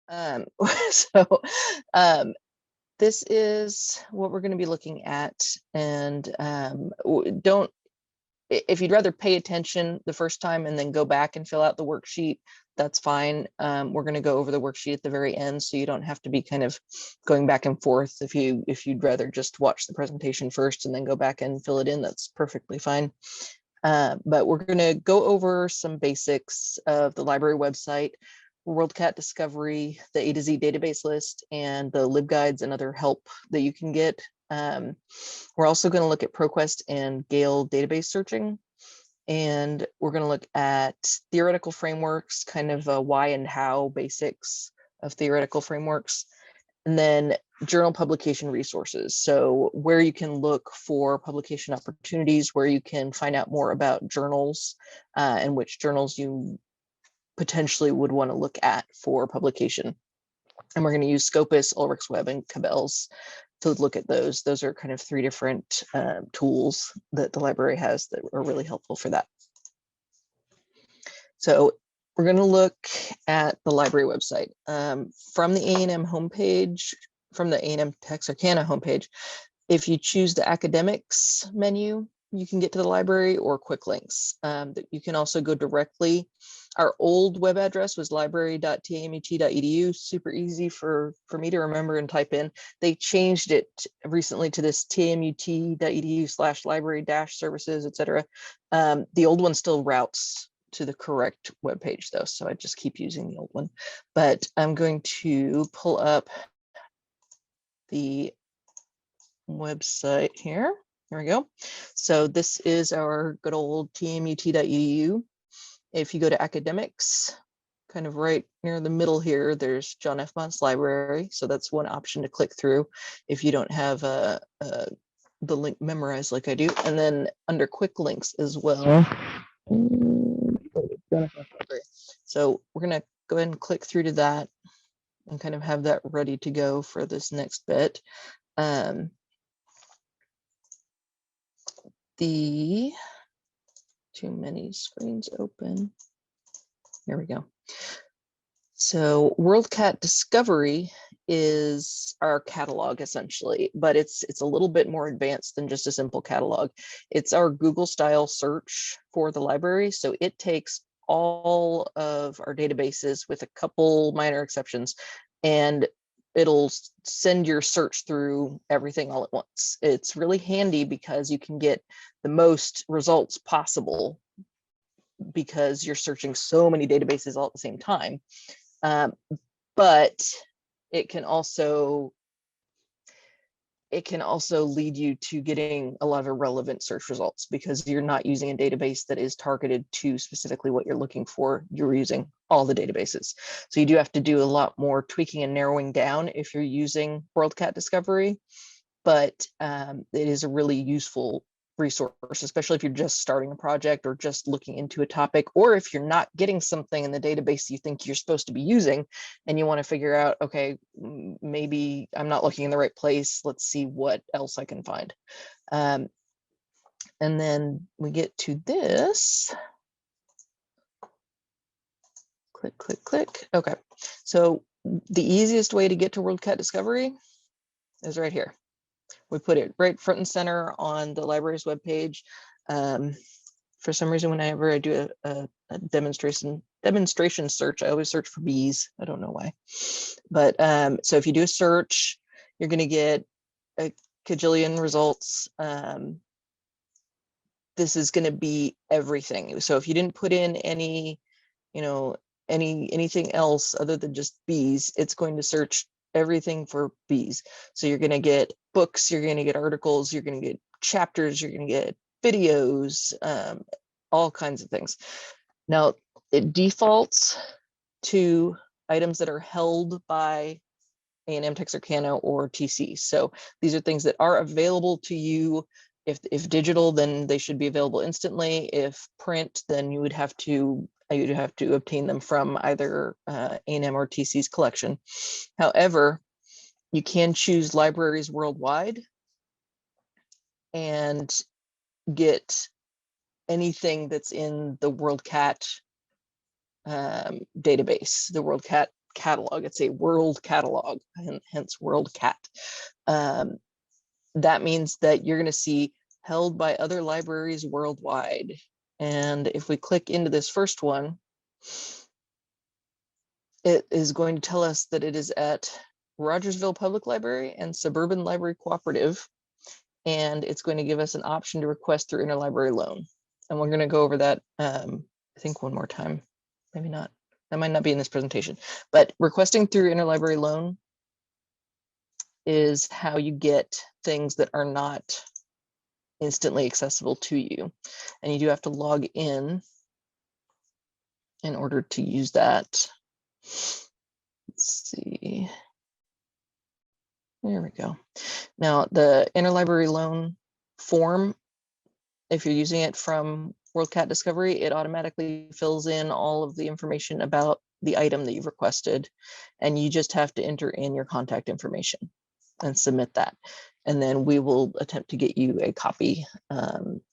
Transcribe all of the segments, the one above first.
Um, so um, this is what we're going to be looking at. And don't, if you'd rather pay attention the first time and then go back and fill out the worksheet, that's fine. We're going to go over the worksheet at the very end, so you don't have to be kind of going back and forth. If you'd rather just watch the presentation first and then go back and fill it in, that's perfectly fine. But we're going to go over some basics of the library website, WorldCat Discovery, the A to Z database list, and the LibGuides and other help that you can get. We're also going to look at ProQuest and Gale database searching, and we're going to look at theoretical frameworks, kind of why and how basics of theoretical frameworks, and then journal publication resources. So where you can look for publication opportunities, where you can find out more about journals and which journals you potentially would want to look at for publication. And we're going to use Scopus, Ulrich's Web, and Cabell's to look at those. Those are kind of three different tools that the library has that are really helpful for that. So we're going to look at the library website. From the A&M homepage, from the A&M Texarkana homepage, if you choose the academics menu, you can get to the library, or quick links. You can also go directly. Our old web address was library.tamut.edu, super easy for me to remember and type in. They changed it recently to this tamut.edu/library-services, etc. The old one still routes to the correct web page though, so I just keep using the old one. But I'm going to pull up the website here. There we go. So this is our good old tamut.edu. If you go to academics, kind of right near the middle here, there's John F. Mont's library. So that's one option to click through if you don't have the link memorized like I do. And then under quick links as well. So we're going to go ahead and click through to that and kind of have that ready to go for this next bit. The too many screens open. Here we go. So WorldCat Discovery is our catalog essentially, but it's a little bit more advanced than just a simple catalog. It's our Google style search for the library. So it takes all of our databases with a couple minor exceptions, and it'll send your search through everything all at once. It's really handy because you can get the most results possible because you're searching so many databases all at the same time. But it can also lead you to getting a lot of irrelevant search results because you're not using a database that is targeted to specifically what you're looking for. You're using all the databases. So you do have to do a lot more tweaking and narrowing down if you're using WorldCat Discovery, but it is a really useful resource, especially if you're just starting a project or just looking into a topic, or if you're not getting something in the database you think you're supposed to be using and you want to figure out, okay, maybe I'm not looking in the right place. Let's see what else I can find. And then we get to this. Click, click, click. Okay, so the easiest way to get to WorldCat Discovery is right here. We put it right front and center on the library's webpage. For some reason, whenever I do a demonstration search, I always search for bees. I don't know why. But so if you do a search, you're going to get a cajillion results. This is going to be everything. So if you didn't put in any, anything else other than just bees, it's going to search everything for bees. So you're going to get books, you're going to get articles, you're going to get chapters, you're going to get videos, all kinds of things. Now it defaults to items that are held by A&M Texarkana or TC. So these are things that are available to you. If digital, then they should be available instantly. If print, then you'd have to obtain them from either A&M or TC's collection. However, you can choose libraries worldwide and get anything that's in the WorldCat database, the WorldCat catalog. It's a world catalog, and hence WorldCat. That means that you're going to see held by other libraries worldwide. And if we click into this first one, it is going to tell us that it is at Rogersville Public Library and Suburban Library Cooperative. And it's going to give us an option to request through interlibrary loan. And we're going to go over that, I think, one more time. Maybe not. That might not be in this presentation. But requesting through interlibrary loan is how you get things that are not instantly accessible to you. And you do have to log in order to use that. Let's see. There we go. Now, the interlibrary loan form, if you're using it from WorldCat Discovery, it automatically fills in all of the information about the item that you've requested, and you just have to enter in your contact information and submit that. And then we will attempt to get you a copy,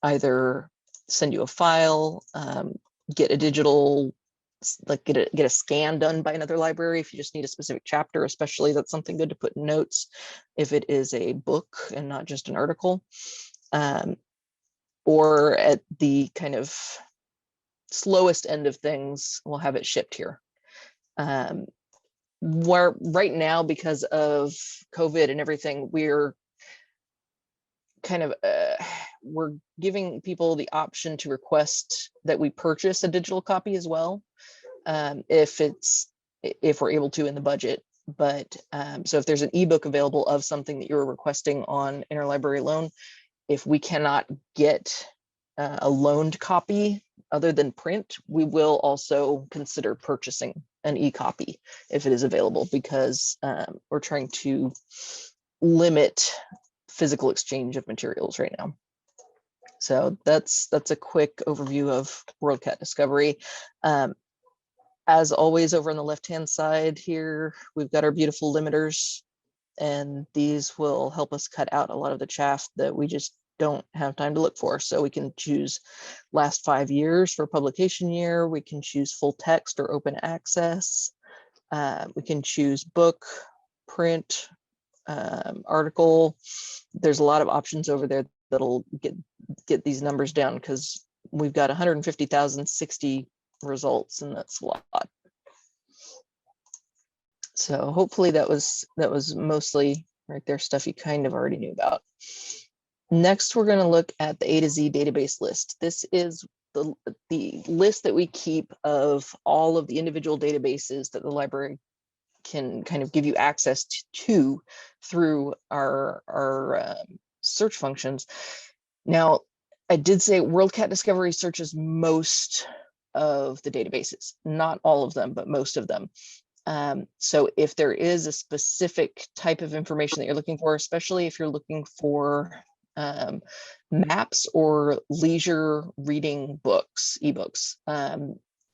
either send you a file, get a digital, like get a scan done by another library if you just need a specific chapter, especially that's something good to put in notes if it is a book and not just an article. Or at the kind of slowest end of things, we'll have it shipped here. Where right now, because of COVID and everything, we're kind of we're giving people the option to request that we purchase a digital copy as well, if we're able to in the budget. But so if there's an ebook available of something that you're requesting on interlibrary loan, if we cannot get a loaned copy other than print, we will also consider purchasing an e-copy if it is available, because we're trying to limit physical exchange of materials right now. So that's a quick overview of WorldCat Discovery. As always, over on the left-hand side here, we've got our beautiful limiters, and these will help us cut out a lot of the chaff that we just don't have time to look for. So we can choose last 5 years for publication year. We can choose full text or open access. We can choose book, print, article. There's a lot of options over there that'll get these numbers down, because we've got 150,060 results, and that's a lot. So hopefully that was mostly right there stuff you kind of already knew about. Next, we're going to look at the A to Z database list. This is the list that we keep of all of the individual databases that the library can kind of give you access to through our search functions. Now, I did say WorldCat Discovery searches most of the databases, not all of them, but most of them. So if there is a specific type of information that you're looking for, especially if you're looking for maps or leisure reading books, ebooks,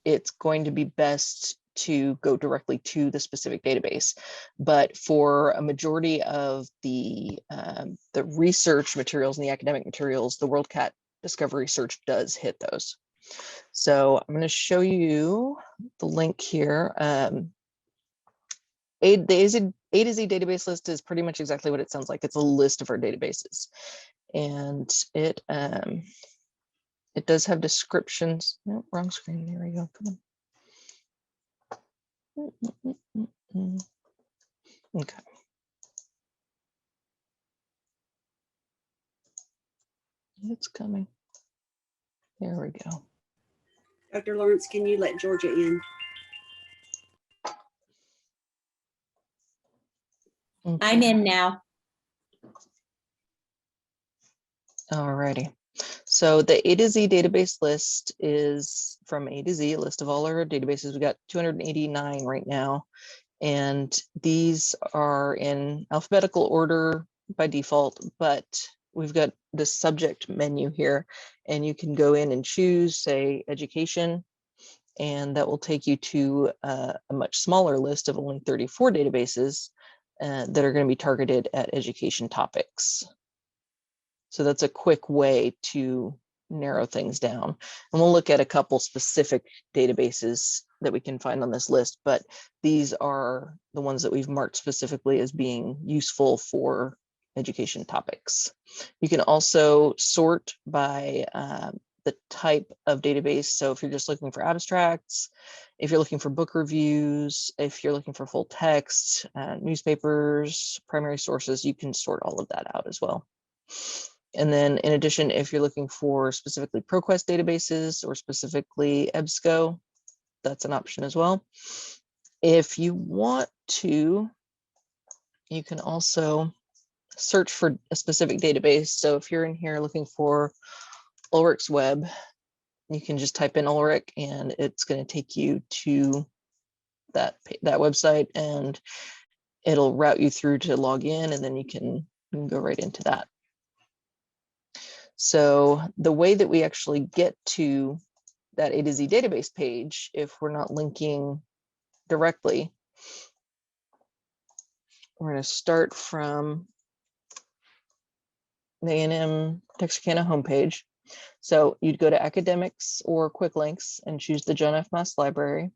it's going to be best to go directly to the specific database. But for a majority of the research materials and the academic materials, the WorldCat Discovery search does hit those. So I'm going to show you the link here. The A to Z database list is pretty much exactly what it sounds like. It's a list of our databases, and it does have descriptions. No, wrong screen. There we go. Come on. Okay. It's coming. There we go. Dr. Lawrence, can you let Georgia in? Okay. I'm in now. All righty. So the A to Z database list is from A to Z, a list of all our databases. We got 289 right now, and these are in alphabetical order by default, but we've got the subject menu here, and you can go in and choose, say, education, and that will take you to a much smaller list of only 34 databases that are going to be targeted at education topics. So that's a quick way to narrow things down. And we'll look at a couple specific databases that we can find on this list, but these are the ones that we've marked specifically as being useful for education topics. You can also sort by the type of database. So if you're just looking for abstracts, if you're looking for book reviews, if you're looking for full text, newspapers, primary sources, you can sort all of that out as well. And then in addition, if you're looking for specifically ProQuest databases or specifically EBSCO, that's an option as well. If you want to, you can also search for a specific database. So if you're in here looking for Ulrich's Web, you can just type in Ulrich and it's going to take you to that website, and it'll route you through to log in, and then you can go right into that. So the way that we actually get to that A to Z database page, if we're not linking directly, we're going to start from the A&M Texarkana homepage. So you'd go to academics or quick links and choose the John F. Mass Library.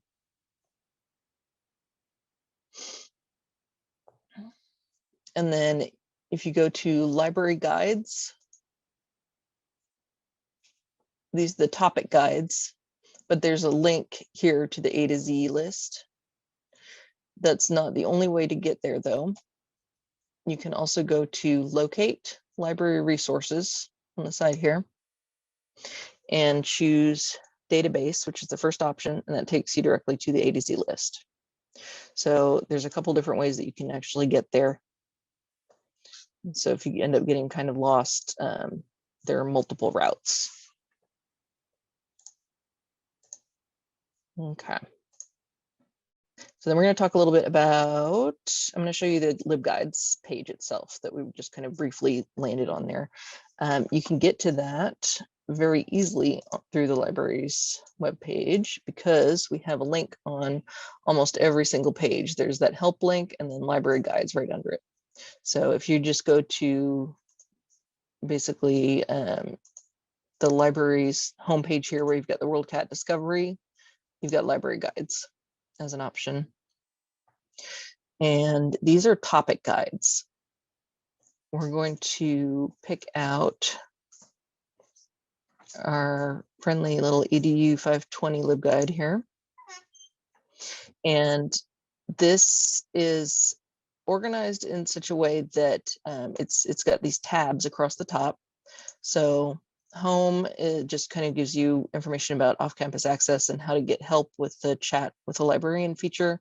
And then if you go to library guides, these are the topic guides, but there's a link here to the A to Z list. That's not the only way to get there though. You can also go to locate library resources on the side here and choose database, which is the first option, and that takes you directly to the A to Z list. So there's a couple different ways that you can actually get there. So if you end up getting kind of lost, there are multiple routes. Okay. So then we're going to talk a little bit about, I'm going to show you the LibGuides page itself that we just kind of briefly landed on there. You can get to that very easily through the library's webpage because we have a link on almost every single page. There's that help link and then library guides right under it. So if you just go to basically the library's homepage here where you've got the WorldCat Discovery, you've got library guides as an option. And these are topic guides. We're going to pick out our friendly little EDU 520 LibGuide here. And this is organized in such a way that it's got these tabs across the top. So home, it just kind of gives you information about off-campus access and how to get help with the chat with a librarian feature.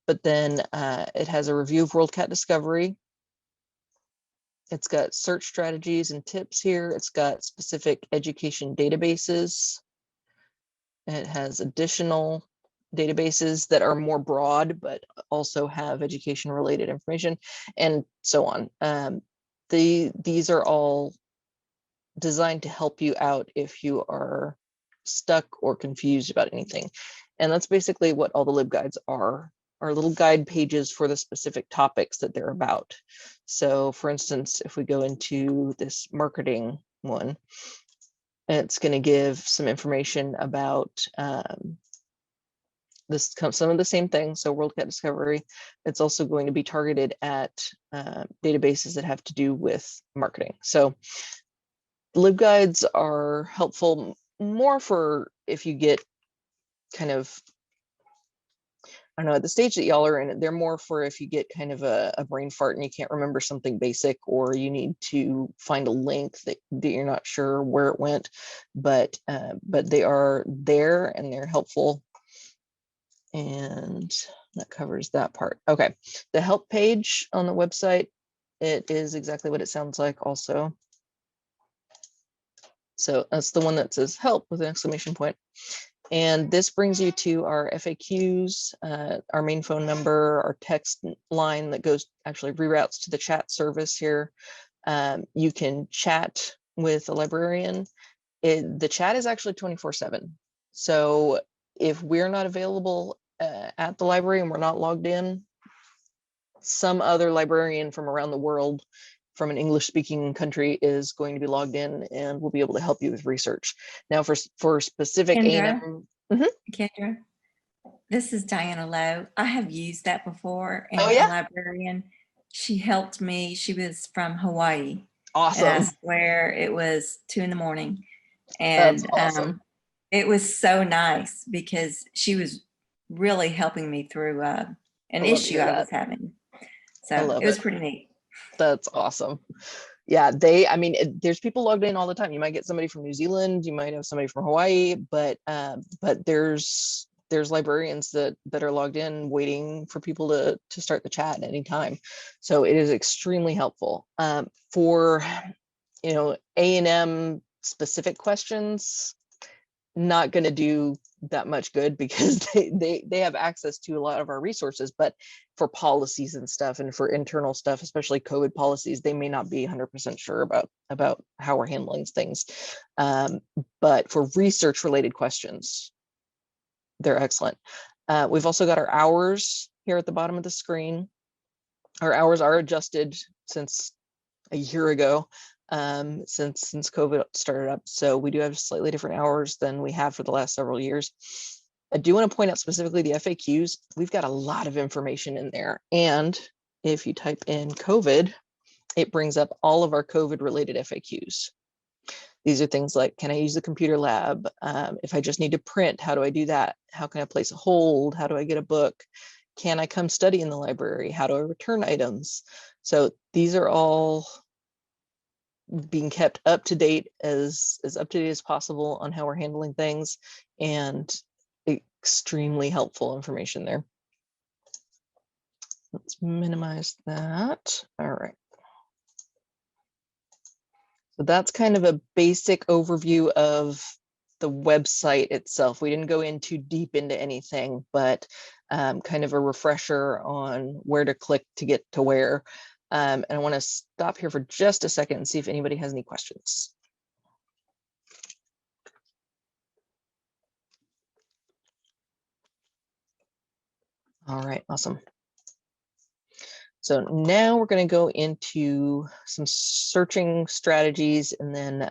But then it has a review of WorldCat Discovery. It's got search strategies and tips here. It's got specific education databases. It has additional databases that are more broad, but also have education related information and so on. These are all designed to help you out if you are stuck or confused about anything. And that's basically what all the LibGuides are little guide pages for the specific topics that they're about. So for instance, if we go into this marketing one, it's going to give some information about some of the same things. So WorldCat Discovery, it's also going to be targeted at databases that have to do with marketing. So LibGuides are helpful more for if you get kind of, I don't know, at the stage that y'all are in, they're more for if you get kind of a brain fart and you can't remember something basic, or you need to find a link that you're not sure where it went, but they are there and they're helpful. And that covers that part. Okay, the help page on the website, it is exactly what it sounds like also. So that's the one that says help with an exclamation point. And this brings you to our FAQs, our main phone number, our text line that goes actually reroutes to the chat service here. You can chat with a librarian. The chat is actually 24/7. So if we're not available at the library and we're not logged in, some other librarian from around the world from an English speaking country is going to be logged in and will be able to help you with research. Now for specific Kendra, A&M. Kendra, This is Diana Lowe. I have used that before, Oh, and a yeah? librarian, she helped me. She was from Hawaii, and I Awesome. swear it was 2 in the morning. That's And awesome. it was so nice because she was really helping me through an I love to issue hear I was that. having. I So love it was it. pretty neat. That's awesome. Yeah, I mean, there's people logged in all the time. You might get somebody from New Zealand, you might have somebody from Hawaii, but there's librarians that are logged in waiting for people to start the chat at any time. So it is extremely helpful. For, A&M specific questions, not going to do that much good because they have access to a lot of our resources, but for policies and stuff and for internal stuff, especially COVID policies, they may not be 100% sure about how we're handling things. But for research related questions, they're excellent. We've also got our hours here at the bottom of the screen. Our hours are adjusted since a year ago, since COVID started up. So we do have slightly different hours than we have for the last several years. I do want to point out specifically the FAQs. We've got a lot of information in there. And if you type in COVID, it brings up all of our COVID related FAQs. These are things like, can I use the computer lab? If I just need to print, how do I do that? How can I place a hold? How do I get a book? Can I come study in the library? How do I return items? So these are all being kept up to date as up to date as possible on how we're handling things, and extremely helpful information there. Let's minimize that. All right. So that's kind of a basic overview of the website itself. We didn't go in too deep into anything, but kind of a refresher on where to click to get to where. And I want to stop here for just a second and see if anybody has any questions. All right, awesome. So now we're going to go into some searching strategies and then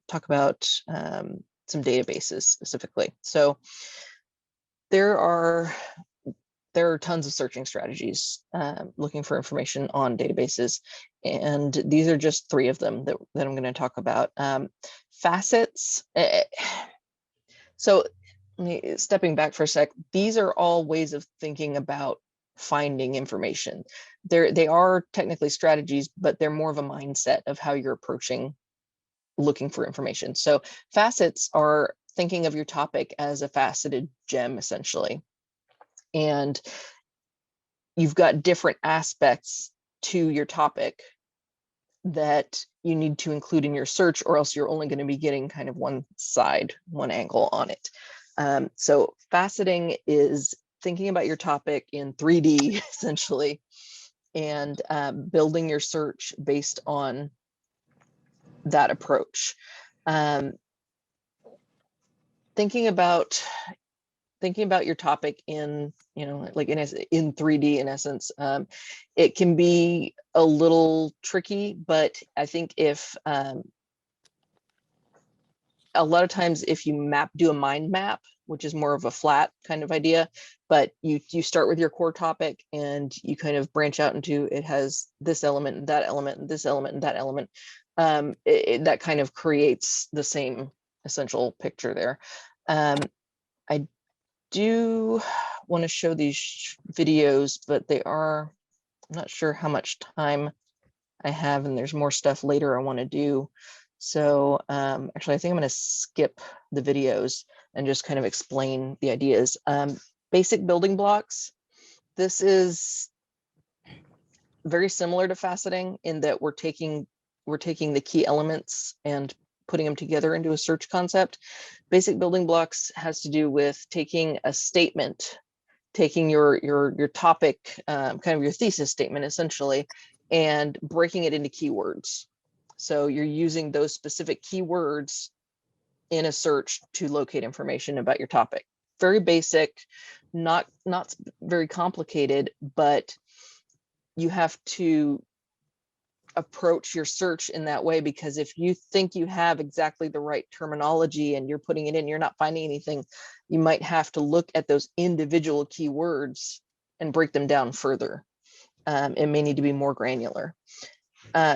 talk about some databases specifically. So there are tons of searching strategies looking for information on databases, and these are just 3 of them that I'm going to talk about. Facets. So stepping back for a sec, these are all ways of thinking about finding information. They are technically strategies, but they're more of a mindset of how you're approaching looking for information. So facets are thinking of your topic as a faceted gem, essentially. And you've got different aspects to your topic that you need to include in your search, or else you're only going to be getting kind of one side, one angle on it. So faceting is thinking about your topic in 3D, essentially, and building your search based on that approach. Thinking about your topic in, like in 3D, in essence, it can be a little tricky, but I think if a lot of times if you do a mind map, which is more of a flat kind of idea, but you start with your core topic and you kind of branch out into, it has this element and that element and this element and that element, that kind of creates the same essential picture there. I do want to show these videos, but I'm not sure how much time I have, and there's more stuff later I want to do. So actually, I think I'm going to skip the videos and just kind of explain the ideas. Basic building blocks. This is very similar to faceting in that we're taking the key elements and putting them together into a search concept. Basic building blocks has to do with taking a statement, taking your topic, kind of your thesis statement essentially, and breaking it into keywords. So you're using those specific keywords in a search to locate information about your topic. Very basic, not very complicated, but you have to approach your search in that way, because if you think you have exactly the right terminology and you're putting it in, you're not finding anything, you might have to look at those individual keywords and break them down further. It may need to be more granular.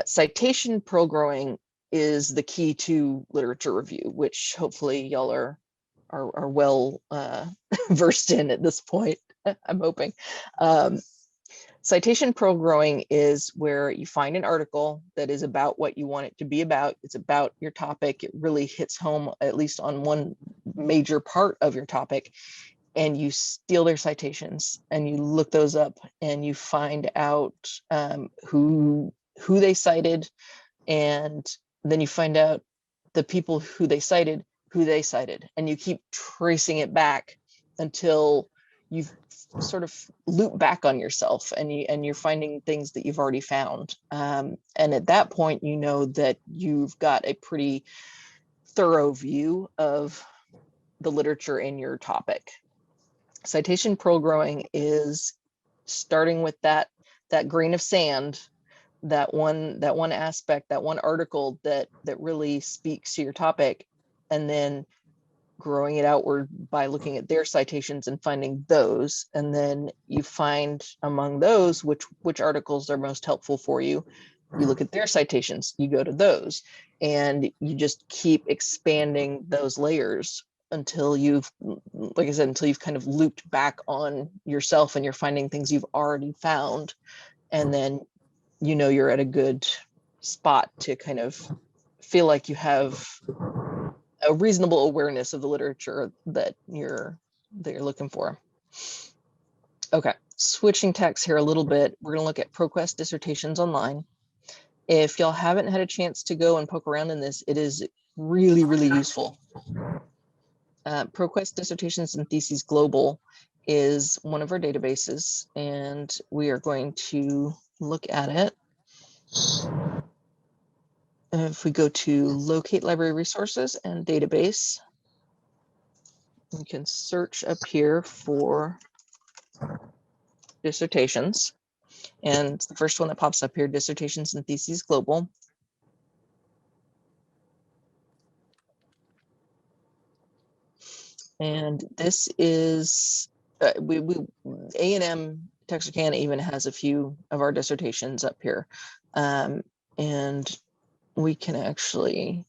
Citation pro-growing is the key to literature review, which hopefully y'all are well versed in at this point. I'm hoping. Citation pro-growing is where you find an article that is about what you want it to be about. It's about your topic. It really hits home, at least on one major part of your topic, and you steal their citations and you look those up and you find out who they cited, and then you find out the people who they cited, and you keep tracing it back until you've sort of loop back on yourself, and you're finding things that you've already found. And at that point, you know that you've got a pretty thorough view of the literature in your topic. Citation pro-growing is starting with that grain of sand, that one aspect, that one article that really speaks to your topic, and then growing it outward by looking at their citations and finding those. And then you find among those which articles are most helpful for you. You look at their citations, you go to those, and you just keep expanding those layers until you've, like I said, until you've kind of looped back on yourself and you're finding things you've already found. And then, you know, you're at a good spot to kind of feel like you have a reasonable awareness of the literature that you're looking for. Okay, switching tacks here a little bit. We're gonna look at ProQuest dissertations online. If y'all haven't had a chance to go and poke around in this, it is really, really useful. ProQuest Dissertations and Theses Global is one of our databases, and we are going to look at it. If we go to Locate Library Resources and Database, we can search up here for dissertations. And the first one that pops up here, Dissertations and Theses Global. And this is, A&M Texarkana even has a few of our dissertations up here. And we can actually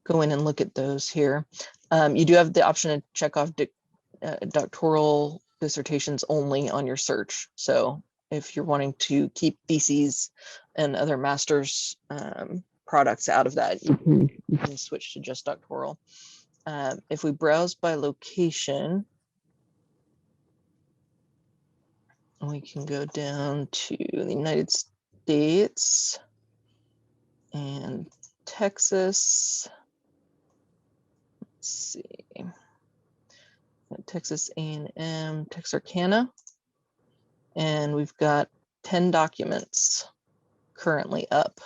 go in and look at those here. You do have the option to check off doctoral dissertations only on your search. So if you're wanting to keep theses and other master's products out of that, you can switch to just doctoral. If we browse by location, we can go down to the United States and Texas. Let's see, Texas A&M Texarkana, and we've got 10 documents currently up,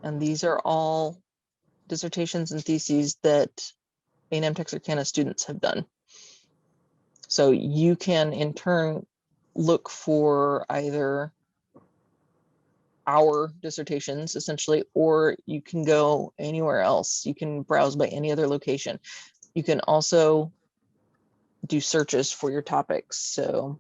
and these are all dissertations and theses that A&M Texarkana students have done. So you can in turn look for either our dissertations essentially, or you can go anywhere else. You can browse by any other location. You can also do searches for your topics. So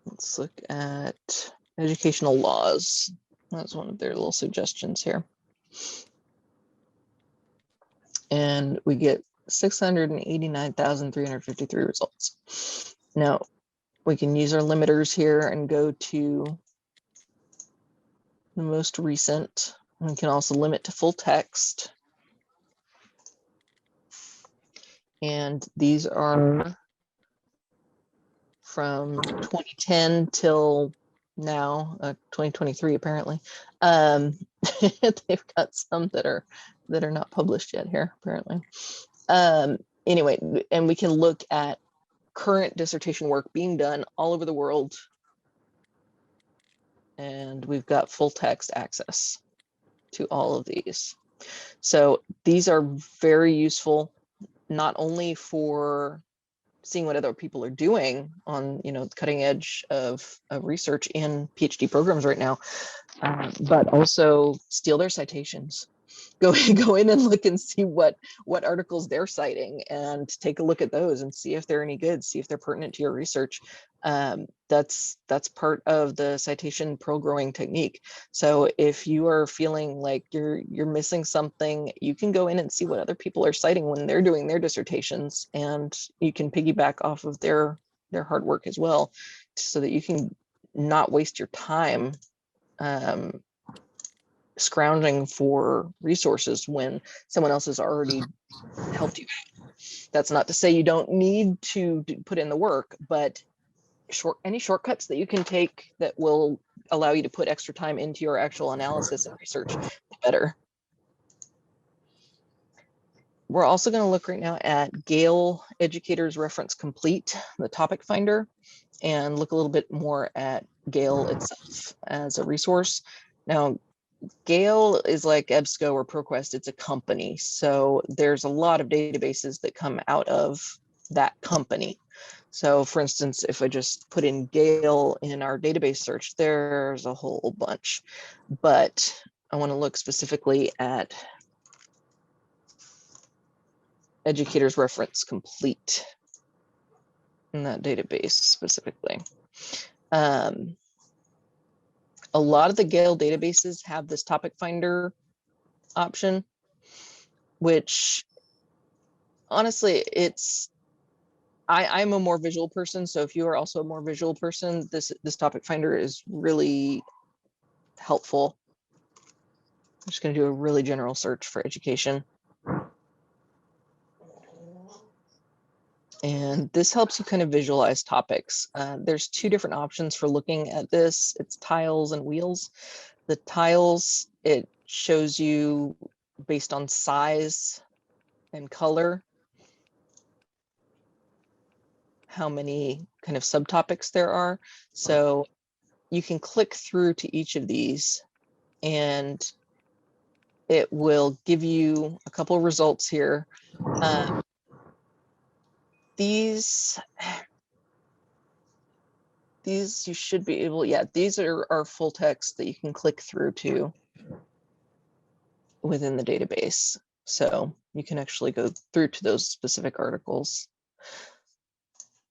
let's look at educational laws. That's one of their little suggestions here. And we get 689,353 results. Now, we can use our limiters here and go to the most recent. We can also limit to full text. And these are from 2010 till now, 2023 apparently. They've got some that are not published yet here apparently. Anyway, and we can look at current dissertation work being done all over the world, and we've got full text access to all of these. So these are very useful, not only for seeing what other people are doing on, you know, the cutting edge of research in PhD programs right now, but also steal their citations. Go in and look and see what articles they're citing, and take a look at those and see if they're any good, see if they're pertinent to your research. That's part of the citation pearl growing technique. So if you are feeling like you're missing something, you can go in and see what other people are citing when they're doing their dissertations, and you can piggyback off of their hard work as well, so that you can not waste your time scrounging for resources when someone else has already helped you. That's not to say you don't need to put in the work, but any shortcuts that you can take that will allow you to put extra time into your actual analysis and research, the better. We're also going to look right now at Gale Educators Reference Complete, the topic finder, and look a little bit more at Gale itself as a resource. Now, Gale is like EBSCO or ProQuest. It's a company. So there's a lot of databases that come out of that company. So for instance, if I just put in Gale in our database search, there's a whole bunch. But I want to look specifically at Educators Reference Complete in that database specifically. A lot of the Gale databases have this topic finder option, which honestly, I'm a more visual person. So if you are also a more visual person, this topic finder is really helpful. I'm just going to do a really general search for education. And this helps you kind of visualize topics. There's two different options for looking at this. It's tiles and wheels. The tiles, it shows you based on size and color how many kind of subtopics there are. So you can click through to each of these and it will give you a couple of results here. These you should be able, yeah, these are full text that you can click through to within the database. So you can actually go through to those specific articles.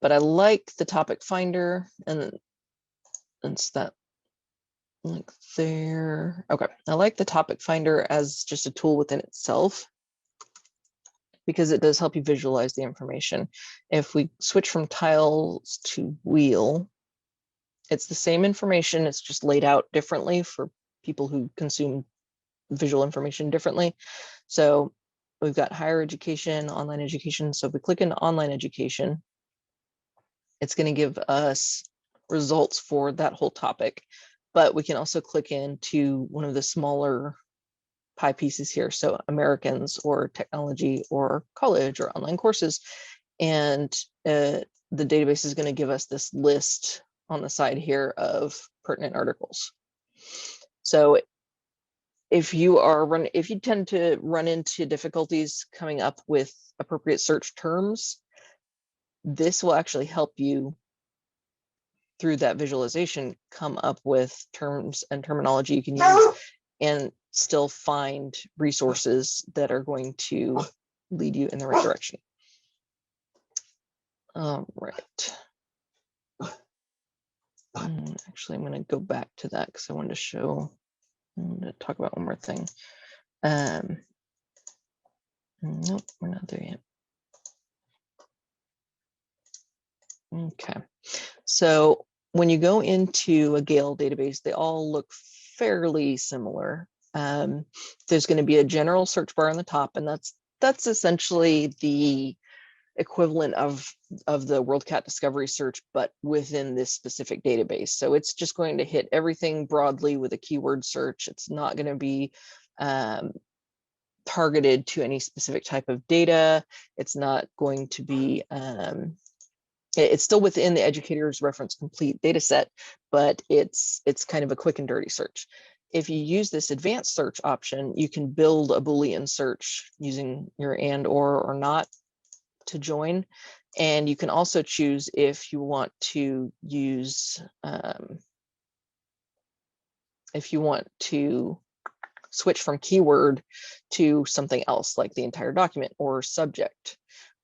But I like the topic finder, and it's that like there. Okay, I like the topic finder as just a tool within itself, because it does help you visualize the information. If we switch from tiles to wheel, it's the same information, it's just laid out differently for people who consume visual information differently. So we've got higher education, online education. So if we click into online education, it's going to give us results for that whole topic, but we can also click into one of the smaller pie pieces here. So Americans or technology or college or online courses. And the database is going to give us this list on the side here of pertinent articles. So if you tend to run into difficulties coming up with appropriate search terms, this will actually help you through that visualization come up with terms and terminology you can use and still find resources that are going to lead you in the right direction. All right. Actually, I'm going to go back to that because I wanted to talk about one more thing. Nope, we're not there yet. Okay, so when you go into a Gale database, they all look fairly similar. There's going to be a general search bar on the top, and that's essentially the equivalent of the WorldCat Discovery search, but within this specific database. So it's just going to hit everything broadly with a keyword search. It's not going to be targeted to any specific type of data. It's not going to be it's still within the Educators Reference Complete data set, but it's kind of a quick and dirty search. If you use this advanced search option, you can build a Boolean search using your and or not to join. And you can also choose if you want to use, if you want to switch from keyword to something else like the entire document or subject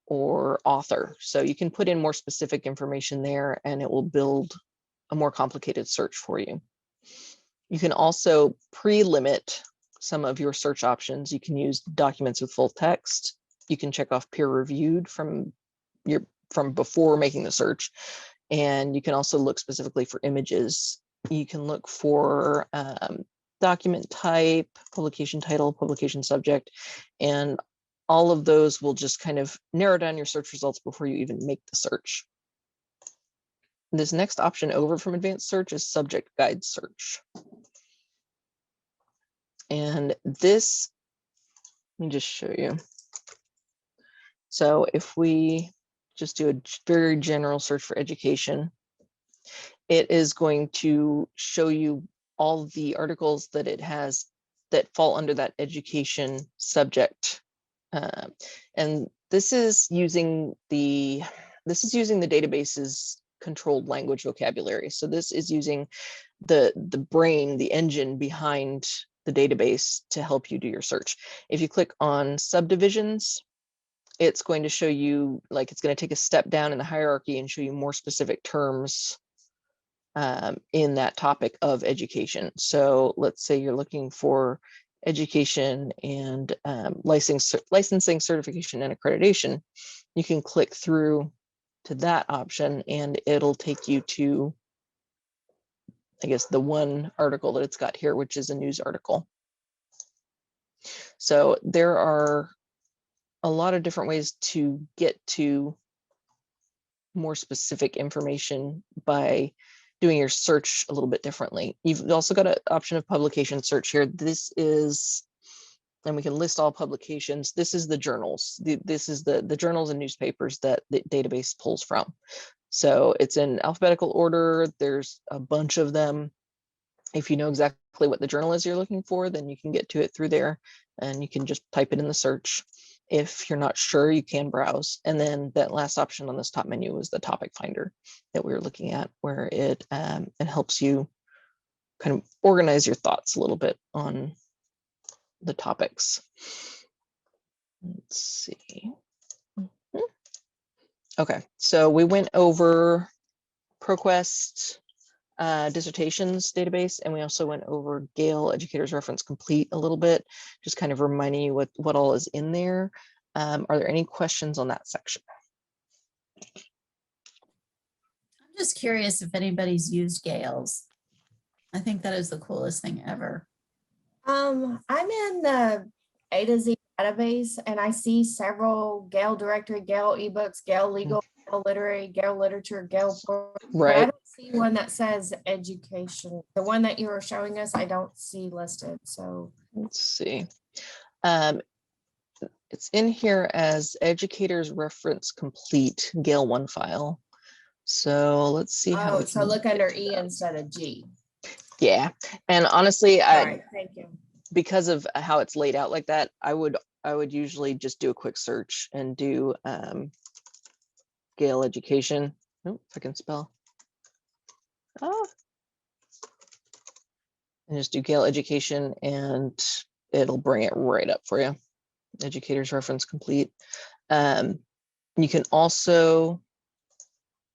or author. So you can put in more specific information there and it will build a more complicated search for you. You can also pre-limit some of your search options. You can use documents with full text. You can check off peer reviewed from before making the search. And you can also look specifically for images. You can look for document type, publication title, publication subject, and all of those will just kind of narrow down your search results before you even make the search. This next option over from advanced search is subject guide search. And this, let me just show you. So if we just do a very general search for education, it is going to show you all the articles that it has that fall under that education subject. And this is using the database's controlled language vocabulary. So this is using the brain, the engine behind the database to help you do your search. If you click on subdivisions, it's going to show you, like, it's going to take a step down in the hierarchy and show you more specific terms in that topic of education. So let's say you're looking for education and licensing, certification, and accreditation. You can click through to that option and it'll take you to, I guess, the one article that it's got here, which is a news article. So there are a lot of different ways to get to more specific information by doing your search a little bit differently. You've also got an option of publication search here. This is, and we can list all publications. This is the journals. This is the journals and newspapers that the database pulls from. So it's in alphabetical order. There's a bunch of them. If you know exactly what the journal is you're looking for, then you can get to it through there and you can just type it in the search. If you're not sure, you can browse. And then that last option on this top menu was the topic finder that we were looking at, where it helps you kind of organize your thoughts a little bit on the topics. Let's see. Okay, so we went over ProQuest dissertations database, and we also went over Gale Educators Reference Complete a little bit, just kind of reminding you what all is in there. Are there any questions on that section? I'm just curious if anybody's used Gale's. I think that is the coolest thing ever. I'm in the A to Z database and I see several Gale directory, Gale ebooks, Gale legal, Gale literary, Gale literature, Gale book. Right. I don't see one that says education. The one that you were showing us, I don't see listed. So Let's see. It's in here as Educators Reference Complete Gale 1 file. So let's see how. so look under E instead of G. Yeah, and honestly, All right, thank you. because of how it's laid out like that, I would usually just do a quick search and do Gale Education. Oh, if I can spell. And just do Gale Education and it'll bring it right up for you. Educators Reference Complete. You can also,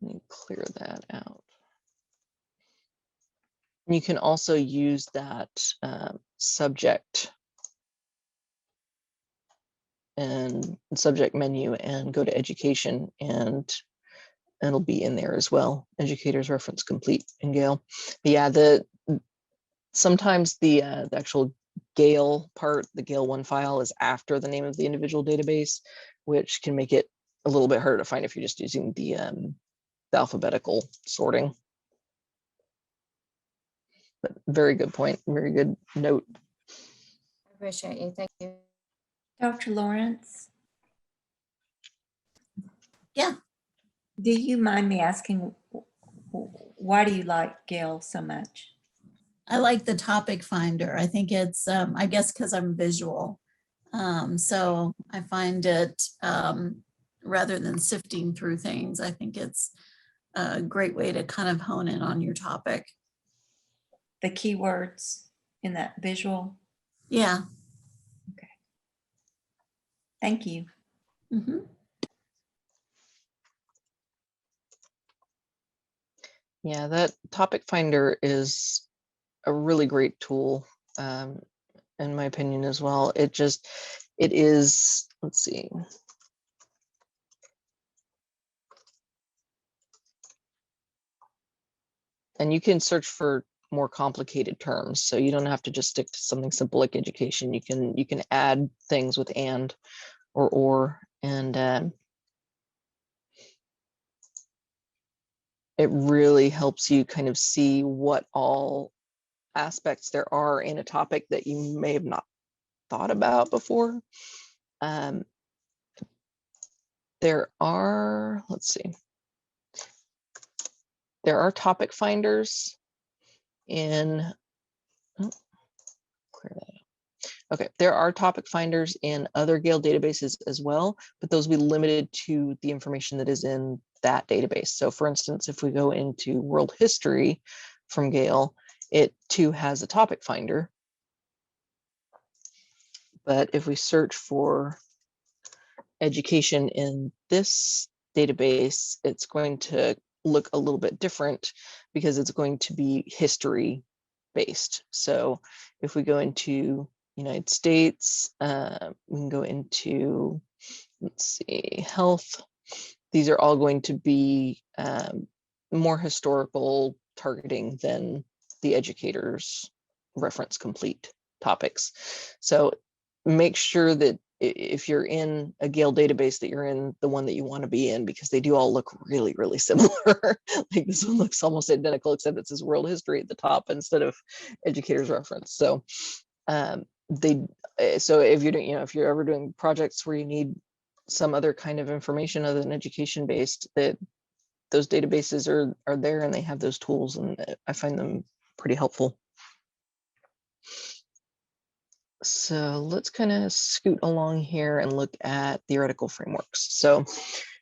let me clear that out. You can also use that subject and subject menu and go to education, and it'll be in there as well. Educators Reference Complete in Gale. But yeah, sometimes the actual Gale part, the Gale 1 file, is after the name of the individual database, which can make it a little bit harder to find if you're just using the alphabetical sorting. But very good point, very good note. I appreciate you. Thank you. Dr. Lawrence? Yeah. Do you mind me asking, why do you like Gale so much? I like the topic finder. I think it's, I guess because I'm visual. So I find it rather than sifting through things. I think it's a great way to kind of hone in on your topic. The keywords in that visual. Yeah. Thank you. Mhm. Yeah, that topic finder is a really great tool, in my opinion as well. It is, let's see. And you can search for more complicated terms. So you don't have to just stick to something simple like education. You can add things with and or, and it really helps you kind of see what all aspects there are in a topic that you may have not thought about before. There are, let's see, there are topic finders in, oh, clear that out. Okay, there are topic finders in other Gale databases as well, but those will be limited to the information that is in that database. So for instance, if we go into world history from Gale, it too has a topic finder. But if we search for education in this database, it's going to look a little bit different because it's going to be history based. So if we go into United States, we can go into, let's see, health. These are all going to be more historical targeting than the educators reference complete topics. So make sure that if you're in a Gale database that you're in the one that you want to be in, because they do all look really, really similar. Like this one looks almost identical, except it says world history at the top instead of educators reference. So so if you're doing, if you're ever doing projects where you need some other kind of information other than education based, that those databases are there and they have those tools, and I find them pretty helpful. So let's kind of scoot along here and look at theoretical frameworks. So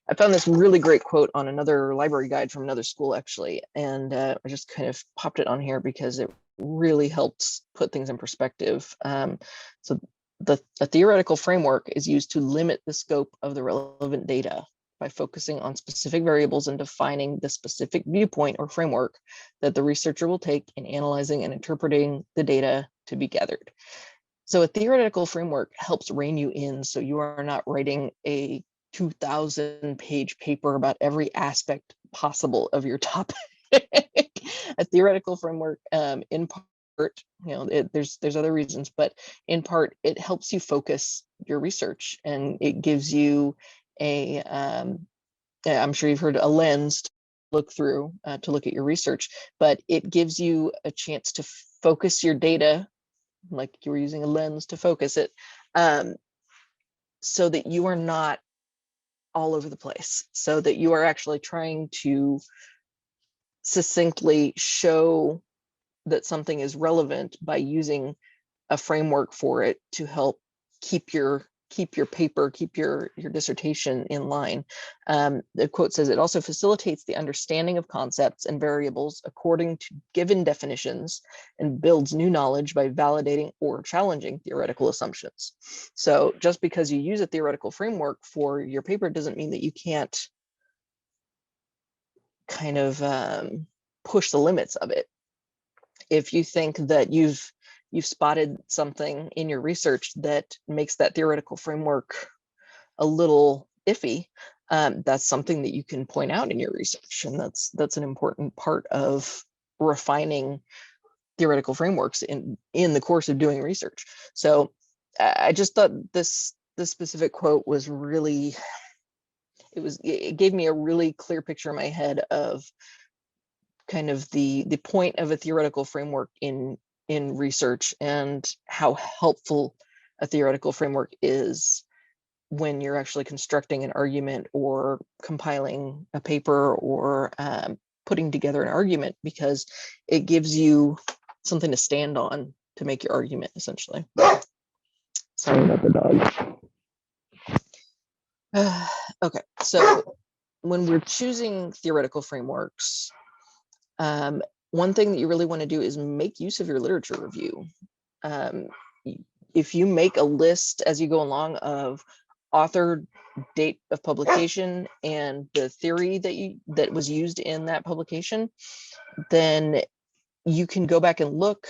I found this really great quote on another library guide from another school, actually, and I just kind of popped it on here because it really helps put things in perspective. So a theoretical framework is used to limit the scope of the relevant data by focusing on specific variables and defining the specific viewpoint or framework that the researcher will take in analyzing and interpreting the data to be gathered. So a theoretical framework helps rein you in so you are not writing a 2,000-page paper about every aspect possible of your topic. A theoretical framework, in part, there's other reasons, but in part, it helps you focus your research, and it gives you a, I'm sure you've heard, a lens to look through to look at your research, but it gives you a chance to focus your data like you were using a lens to focus it, so that you are not all over the place, so that you are actually trying to succinctly show that something is relevant by using a framework for it to help keep your paper, keep your dissertation in line. The quote says, it also facilitates the understanding of concepts and variables according to given definitions and builds new knowledge by validating or challenging theoretical assumptions. So just because you use a theoretical framework for your paper doesn't mean that you can't kind of push the limits of it. If you think that you've spotted something in your research that makes that theoretical framework a little iffy, that's something that you can point out in your research, and that's an important part of refining theoretical frameworks in the course of doing research. So I just thought this specific quote was really, it gave me a really clear picture in my head of kind of the point of a theoretical framework in research, and how helpful a theoretical framework is when you're actually constructing an argument or compiling a paper or putting together an argument, because it gives you something to stand on to make your argument, essentially. Sorry about the dog. Okay, so when we're choosing theoretical frameworks, one thing that you really want to do is make use of your literature review. If you make a list as you go along of author, date of publication, and the theory that was used in that publication, then you can go back and look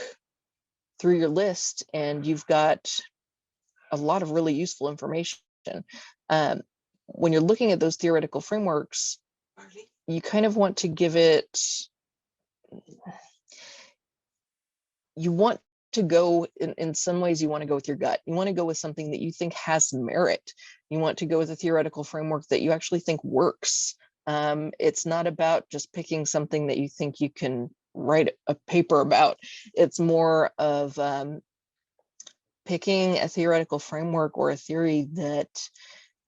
through your list and you've got a lot of really useful information. When you're looking at those theoretical frameworks, you kind of want to give it, you want to go in some ways, you want to go with your gut. You want to go with something that you think has merit. You want to go with a theoretical framework that you actually think works. It's not about just picking something that you think you can write a paper about. It's more of picking a theoretical framework or a theory that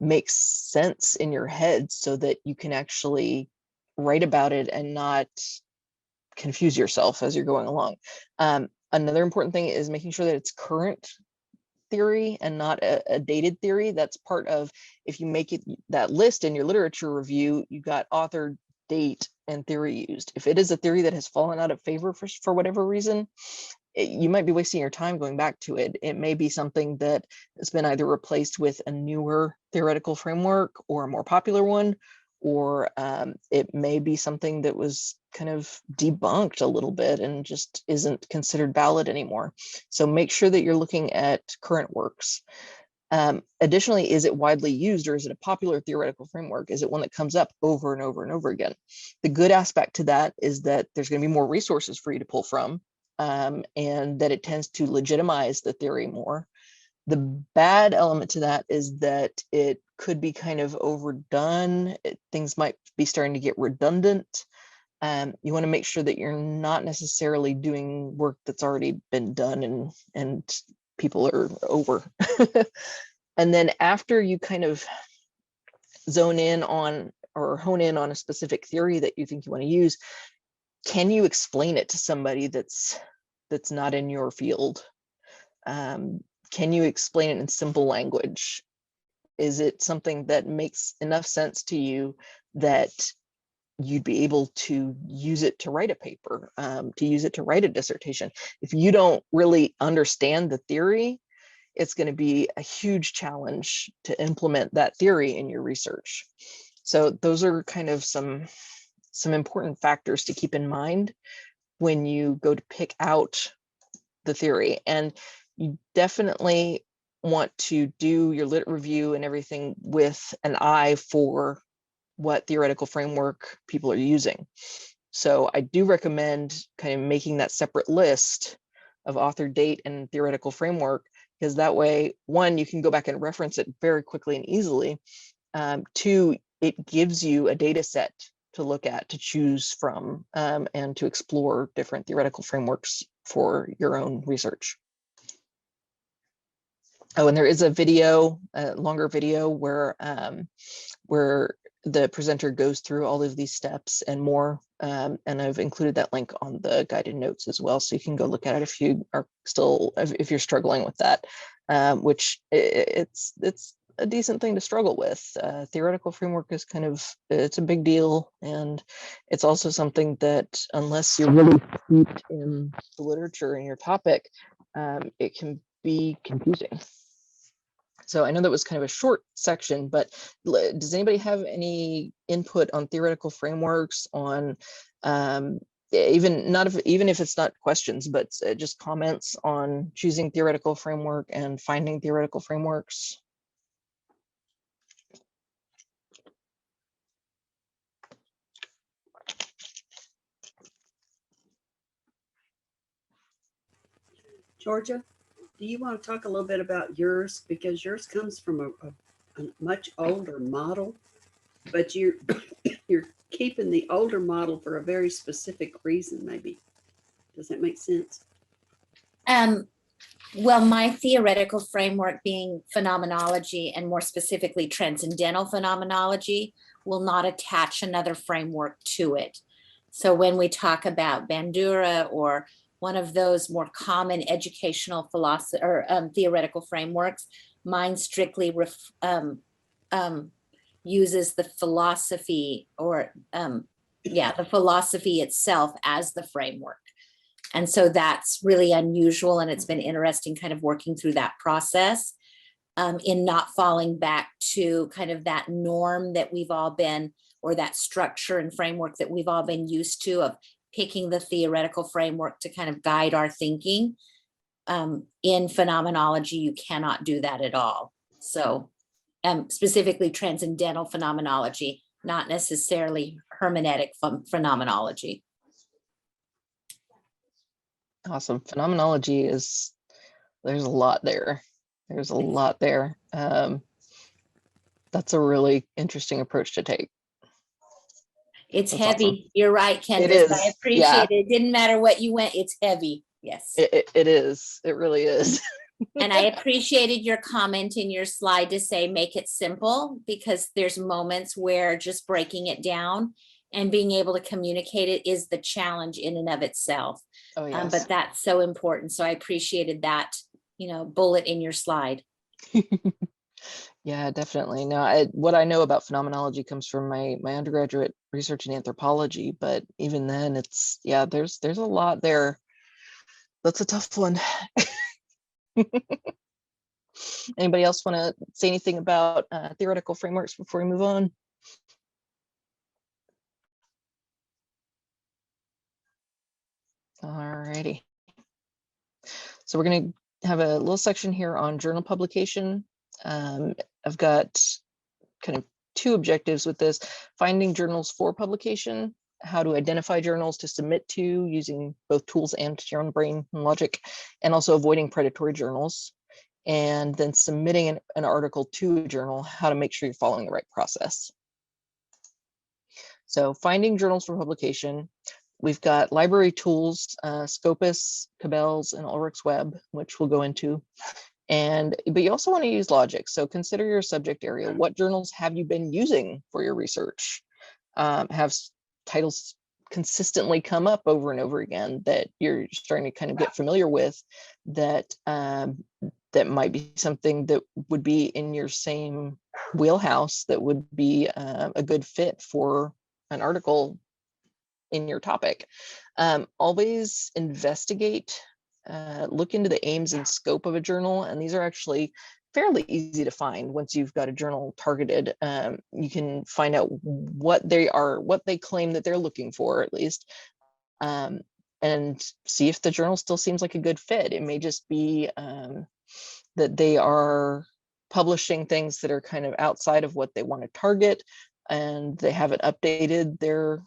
makes sense in your head so that you can actually write about it and not confuse yourself as you're going along. Another important thing is making sure that it's current theory and not a dated theory. That's part of, if you make it that list in your literature review, you got author, date, and theory used. If it is a theory that has fallen out of favor for whatever reason, you might be wasting your time going back to it. It may be something that has been either replaced with a newer theoretical framework or a more popular one, or it may be something that was kind of debunked a little bit and just isn't considered valid anymore. So make sure that you're looking at current works. Additionally, is it widely used, or is it a popular theoretical framework? Is it one that comes up over and over and over again? The good aspect to that is that there's going to be more resources for you to pull from, and that it tends to legitimize the theory more. The bad element to that is that it could be kind of overdone. Things might be starting to get redundant. You want to make sure that you're not necessarily doing work that's already been done and people are over. And then after you kind of zone in on or hone in on a specific theory that you think you want to use, can you explain it to somebody that's not in your field? Can you explain it in simple language? Is it something that makes enough sense to you that you'd be able to use it to write a paper, to use it to write a dissertation? If you don't really understand the theory, it's going to be a huge challenge to implement that theory in your research. So those are kind of some important factors to keep in mind when you go to pick out the theory. And you definitely want to do your lit review and everything with an eye for what theoretical framework people are using. So I do recommend kind of making that separate list of author, date, and theoretical framework, because that way, one, you can go back and reference it very quickly and easily. Two, it gives you a data set to look at, to choose from, and to explore different theoretical frameworks for your own research. Oh, and there is a video, a longer video where the presenter goes through all of these steps and more, and I've included that link on the guided notes as well, so you can go look at it if you are still, if you're struggling with that, which it's a decent thing to struggle with. Theoretical framework is kind of, it's a big deal, and it's also something that, unless you're really steeped in the literature and your topic, it can be confusing. So I know that was kind of a short section, but does anybody have any input on theoretical frameworks, on even if it's not questions, but just comments on choosing theoretical framework and finding theoretical frameworks? Georgia, do you want to talk a little bit about yours? Because yours comes from a much older model, but you're you're keeping the older model for a very specific reason, maybe. Does that make sense? Well, my theoretical framework being phenomenology, and more specifically transcendental phenomenology, will not attach another framework to it. So when we talk about Bandura or one of those more common educational philosophy or theoretical frameworks, mine strictly uses the philosophy or the philosophy itself as the framework. And so that's really unusual, and it's been interesting kind of working through that process in not falling back to kind of that norm that we've all been, or that structure and framework that we've all been used to, of picking the theoretical framework to kind of guide our thinking. In phenomenology, you cannot do that at all. So specifically transcendental phenomenology, not necessarily hermeneutic phenomenology. Awesome. Phenomenology is, there's a lot there. There's a lot there. That's a really interesting approach to take. It's That's heavy. awesome. You're right, Candace. It is, I appreciate yeah. it. It didn't matter what you went, it's heavy. Yes. It is. It really is. And I appreciated your comment in your slide to say, make it simple, because there's moments where just breaking it down and being able to communicate it is the challenge in and of itself. Oh, yes. But that's so important. So I appreciated that, bullet in your slide. Yeah, definitely. No, what I know about phenomenology comes from my undergraduate research in anthropology, but even then it's, yeah, there's a lot there. That's a tough one. Anybody else want to say anything about theoretical frameworks before we move on? Alrighty. So we're going to have a little section here on journal publication. I've got kind of two objectives with this: finding journals for publication, how to identify journals to submit to using both tools and your own brain and logic, and also avoiding predatory journals, and then submitting an article to a journal, how to make sure you're following the right process. So finding journals for publication, we've got library tools, Scopus, Cabell's, and Ulrich's Web, which we'll go into. But you also want to use logic. So consider your subject area. What journals have you been using for your research? Have titles consistently come up over and over again that you're starting to kind of get familiar with, that that might be something that would be in your same wheelhouse, that would be a good fit for an article in your topic. Always investigate, look into the aims and scope of a journal, and these are actually fairly easy to find. Once you've got a journal targeted, you can find out what they are, what they claim that they're looking for, at least, and see if the journal still seems like a good fit. It may just be that they are publishing things that are kind of outside of what they want to target, and they haven't updated their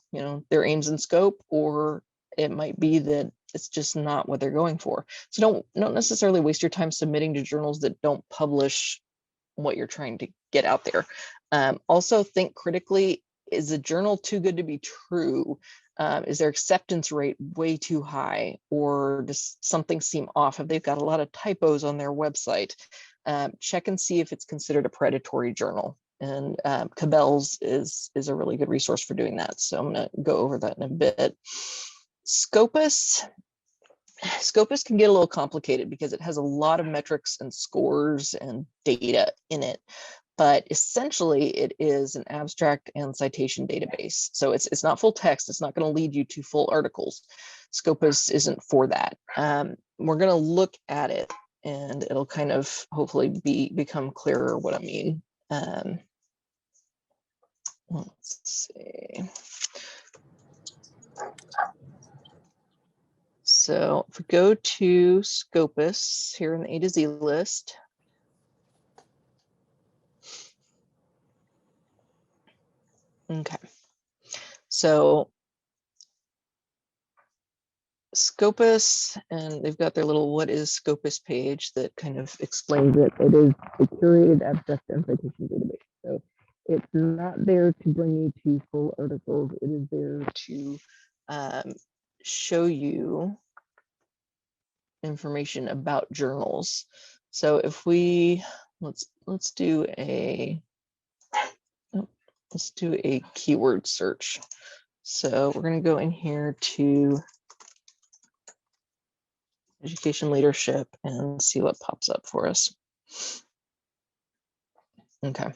aims and scope, or it might be that it's just not what they're going for. So don't necessarily waste your time submitting to journals that don't publish what you're trying to get out there. Also think critically: is a journal too good to be true? Is their acceptance rate way too high, or does something seem off? Have they got a lot of typos on their website? Check and see if it's considered a predatory journal. And Cabell's is a really good resource for doing that. So I'm going to go over that in a bit. Scopus can get a little complicated because it has a lot of metrics and scores and data in it. But essentially, it is an abstract and citation database. So it's not full text. It's not going to lead you to full articles. Scopus isn't for that. We're going to look at it, and it'll kind of hopefully become clearer what I mean. Let's see. So if we go to Scopus here in the A to Z list, okay, so Scopus, and they've got their little "what is Scopus" page that kind of explains it. It is a curated abstract and citation database. So it's not there to bring you to full articles. It is there to show you information about journals. So if we let's do a keyword search. So we're going to go in here to education leadership and see what pops up for us. Okay.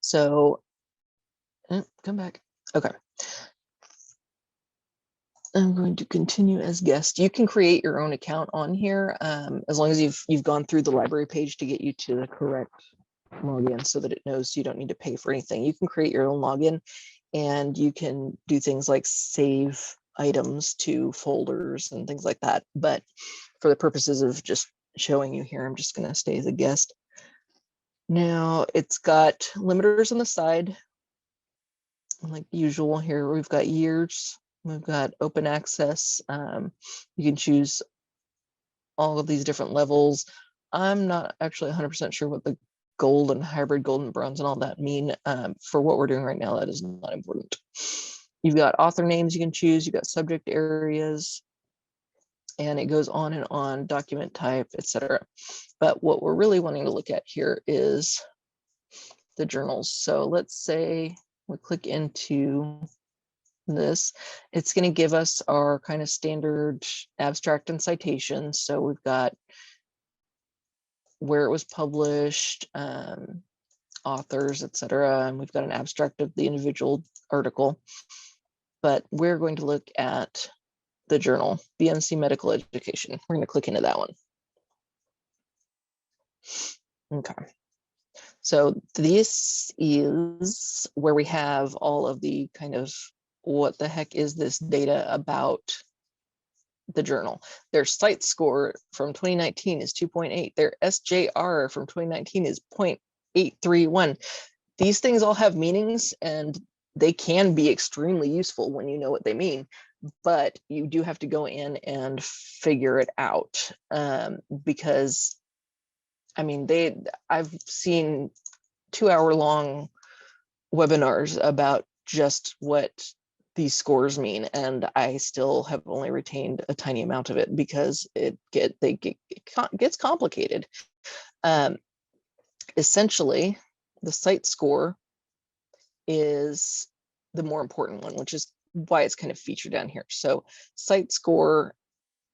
So come back. Okay. I'm going to continue as guest. You can create your own account on here, as long as you've gone through the library page to get you to the correct login, so that it knows you don't need to pay for anything. You can create your own login, and you can do things like save items to folders and things like that. But for the purposes of just showing you here, I'm just going to stay as a guest. Now it's got limiters on the side, like usual. Here we've got years. We've got open access. You can choose all of these different levels. I'm not actually 100% sure what the gold and hybrid gold and bronze and all that mean. For what we're doing right now, that is not important. You've got author names you can choose. You've got subject areas, and it goes on and on, document type, etc. But what we're really wanting to look at here is the journals. So let's say we click into this, it's going to give us our kind of standard abstract and citation. So we've got where it was published, authors, etc. And we've got an abstract of the individual article. But we're going to look at the journal, BNC Medical Education. We're going to click into that one. Okay. So this is where we have all of the kind of what the heck is this data about the journal. Their site score from 2019 is 2.8. Their SJR from 2019 is 0.831. These things all have meanings, and they can be extremely useful when you know what they mean, but you do have to go in and figure it out, because I mean, I've seen 2-hour-long webinars about just what these scores mean, and I still have only retained a tiny amount of it because it gets complicated. Essentially, the site score is the more important one, which is why it's kind of featured down here. So site score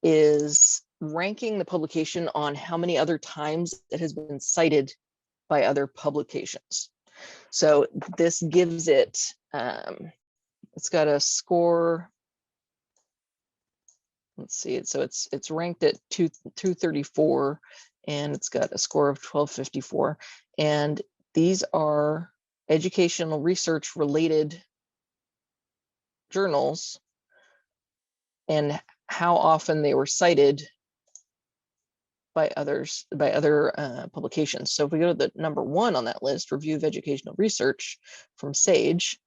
is ranking the publication on how many other times it has been cited by other publications. So this gives it, it's got a score. Let's see it. So it's ranked at 234, and it's got a score of 1254. And these are educational research related journals and how often they were cited by other publications. So if we go to the number 1 on that list, Review of Educational Research from Sage,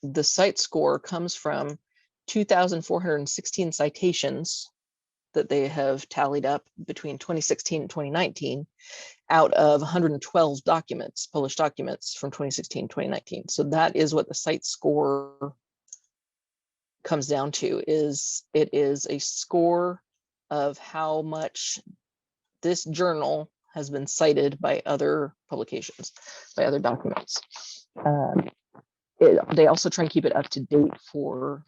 the site score comes from 2,416 citations that they have tallied up between 2016 and 2019 out of 112 documents, published documents from 2016 2019. So that is what the site score comes down to. It is a score of how much this journal has been cited by other publications, by other documents. They also try and keep it up to date for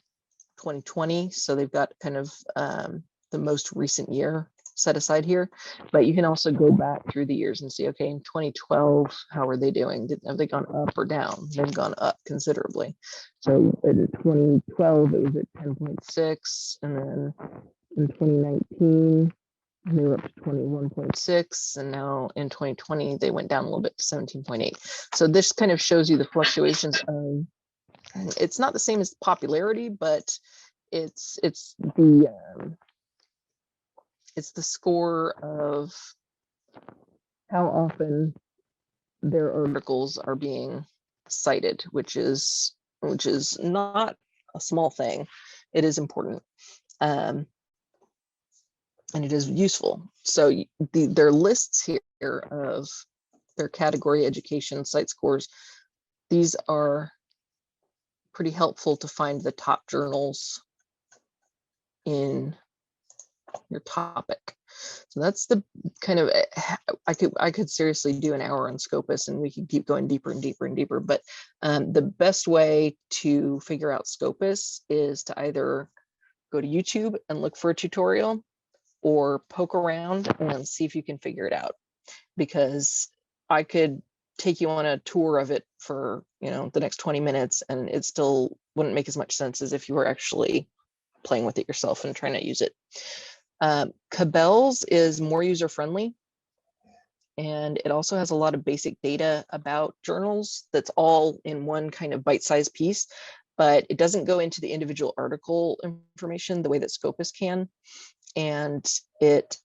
2020. So they've got kind of the most recent year set aside here, but you can also go back through the years and see, okay, in 2012, how are they doing? Have they gone up or down? They've gone up considerably. So in 2012, it was at 10.6, and then in 2019, they were up to 21.6, and now in 2020, they went down a little bit to 17.8. So this kind of shows you the fluctuations of, it's not the same as popularity, but it's the score of how often their articles are being cited, which is not a small thing. It is important, and it is useful. So their lists here of their category education site scores, these are pretty helpful to find the top journals in your topic. So that's the kind of, I could seriously do an hour on Scopus, and we could keep going deeper and deeper and deeper, but the best way to figure out Scopus is to either go to YouTube and look for a tutorial, or poke around and see if you can figure it out. because I could take you on a tour of it for, the next 20 minutes, and it still wouldn't make as much sense as if you were actually playing with it yourself and trying to use it. Cabells is more user-friendly, and it also has a lot of basic data about journals that's all in one kind of bite-sized piece, but it doesn't go into the individual article information the way that Scopus can. And it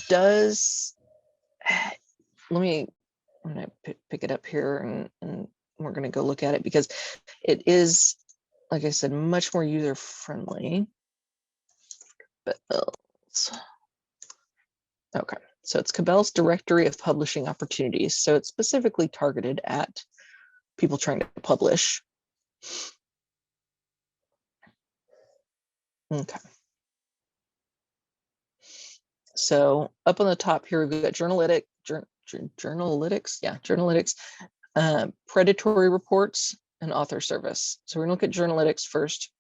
does, I'm gonna pick it up here, and we're gonna go look at it, because it is, like I said, much more user-friendly. Okay, so it's Cabell's Directory of Publishing Opportunities. So it's specifically targeted at people trying to publish. Okay. So up on the top here, we've got Journalytics, predatory reports, and author service. So we're gonna look at Journalytics first.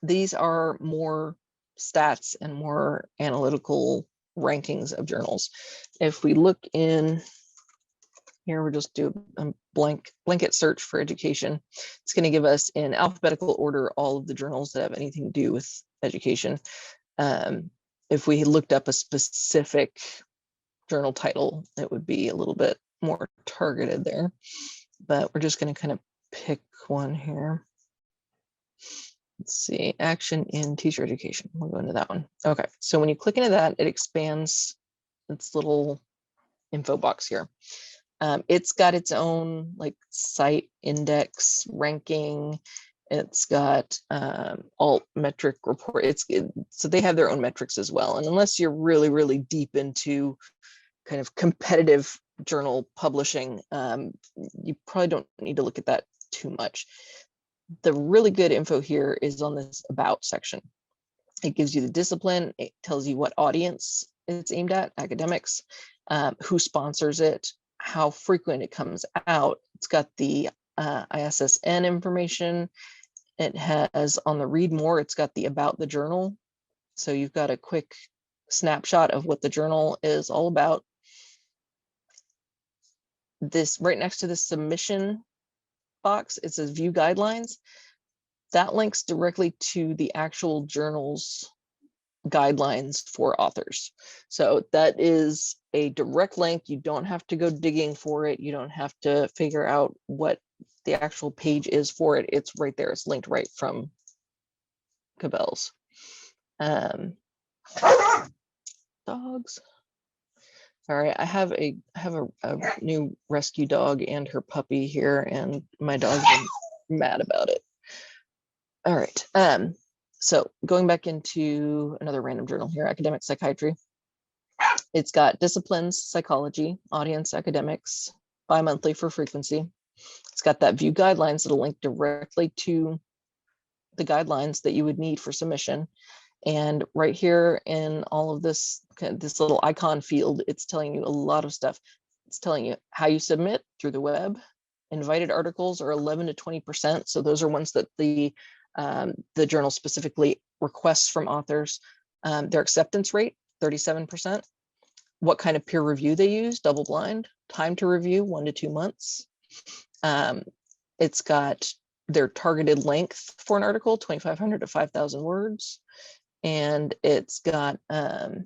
These are more stats and more analytical rankings of journals. If we look in here, we'll just do a blanket search for education. It's going to give us in alphabetical order all of the journals that have anything to do with education. If we looked up a specific journal title, it would be a little bit more targeted there, but we're just going to kind of pick one here. Let's see, action in teacher education. We'll go into that one. Okay, so when you click into that, it expands its little info box here. It's got its own like site index ranking. It's got alt metric report. So they have their own metrics as well. And unless you're really, really deep into kind of competitive journal publishing, you probably don't need to look at that too much. The really good info here is on this about section. It gives you the discipline. It tells you what audience it's aimed at, academics, who sponsors it, how frequent it comes out. It's got the ISSN information. It has on the read more, it's got the about the journal. So you've got a quick snapshot of what the journal is all about. This right next to the submission box, it says view guidelines. That links directly to the actual journal's guidelines for authors. So that is a direct link. You don't have to go digging for it. You don't have to figure out what the actual page is for it. It's right there. It's linked right from Cabell's. Dogs. Sorry, I have a new rescue dog and her puppy here, and my dog's been mad about it. All right. So going back into another random journal here, academic psychiatry. It's got disciplines, psychology, audience, academics, bi-monthly for frequency. It's got that view guidelines that'll link directly to the guidelines that you would need for submission. And right here in all of this, this little icon field, it's telling you a lot of stuff. It's telling you how you submit through the web. Invited articles are 11 to 20%. So those are ones that the journal specifically requests from authors. Their acceptance rate, 37%. What kind of peer review they use, double blind. Time to review, 1 to 2 months. It's got their targeted length for an article, 2,500 to 5,000 words. And it's got, let's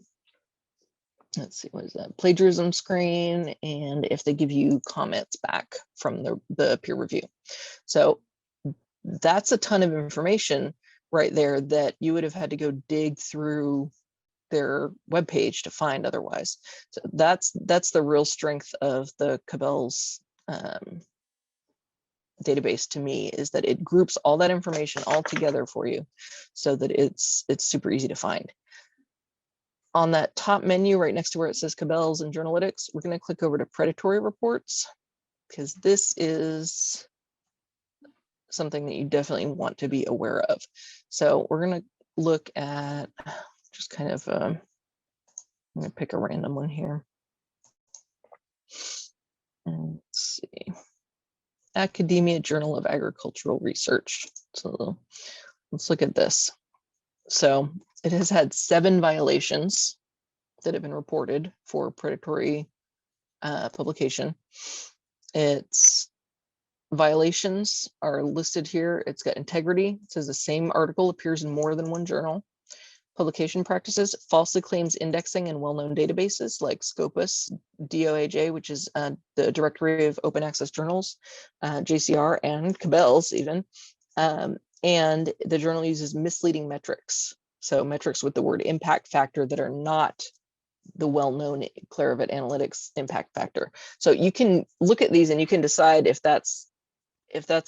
see, what is that? Plagiarism screen, and if they give you comments back from the peer review. So that's a ton of information right there that you would have had to go dig through their webpage to find otherwise. So that's the real strength of the Cabell's database to me, is that it groups all that information all together for you so that it's super easy to find. On that top menu right next to where it says Cabell's and Journalytics, we're going to click over to predatory reports, because this is something that you definitely want to be aware of. So we're going to look at just kind of, I'm going to pick a random one here. And let's see. Academia Journal of Agricultural Research. So let's look at this. So it has had 7 violations that have been reported for predatory publication. Its violations are listed here. It's got integrity. It says the same article appears in more than one journal. Publication practices, falsely claims indexing in well-known databases like Scopus, DOAJ, which is the Directory of Open Access Journals, JCR, and Cabell's even. And the journal uses misleading metrics. So metrics with the word impact factor that are not the well-known Clarivat Analytics impact factor. So you can look at these and you can decide if that's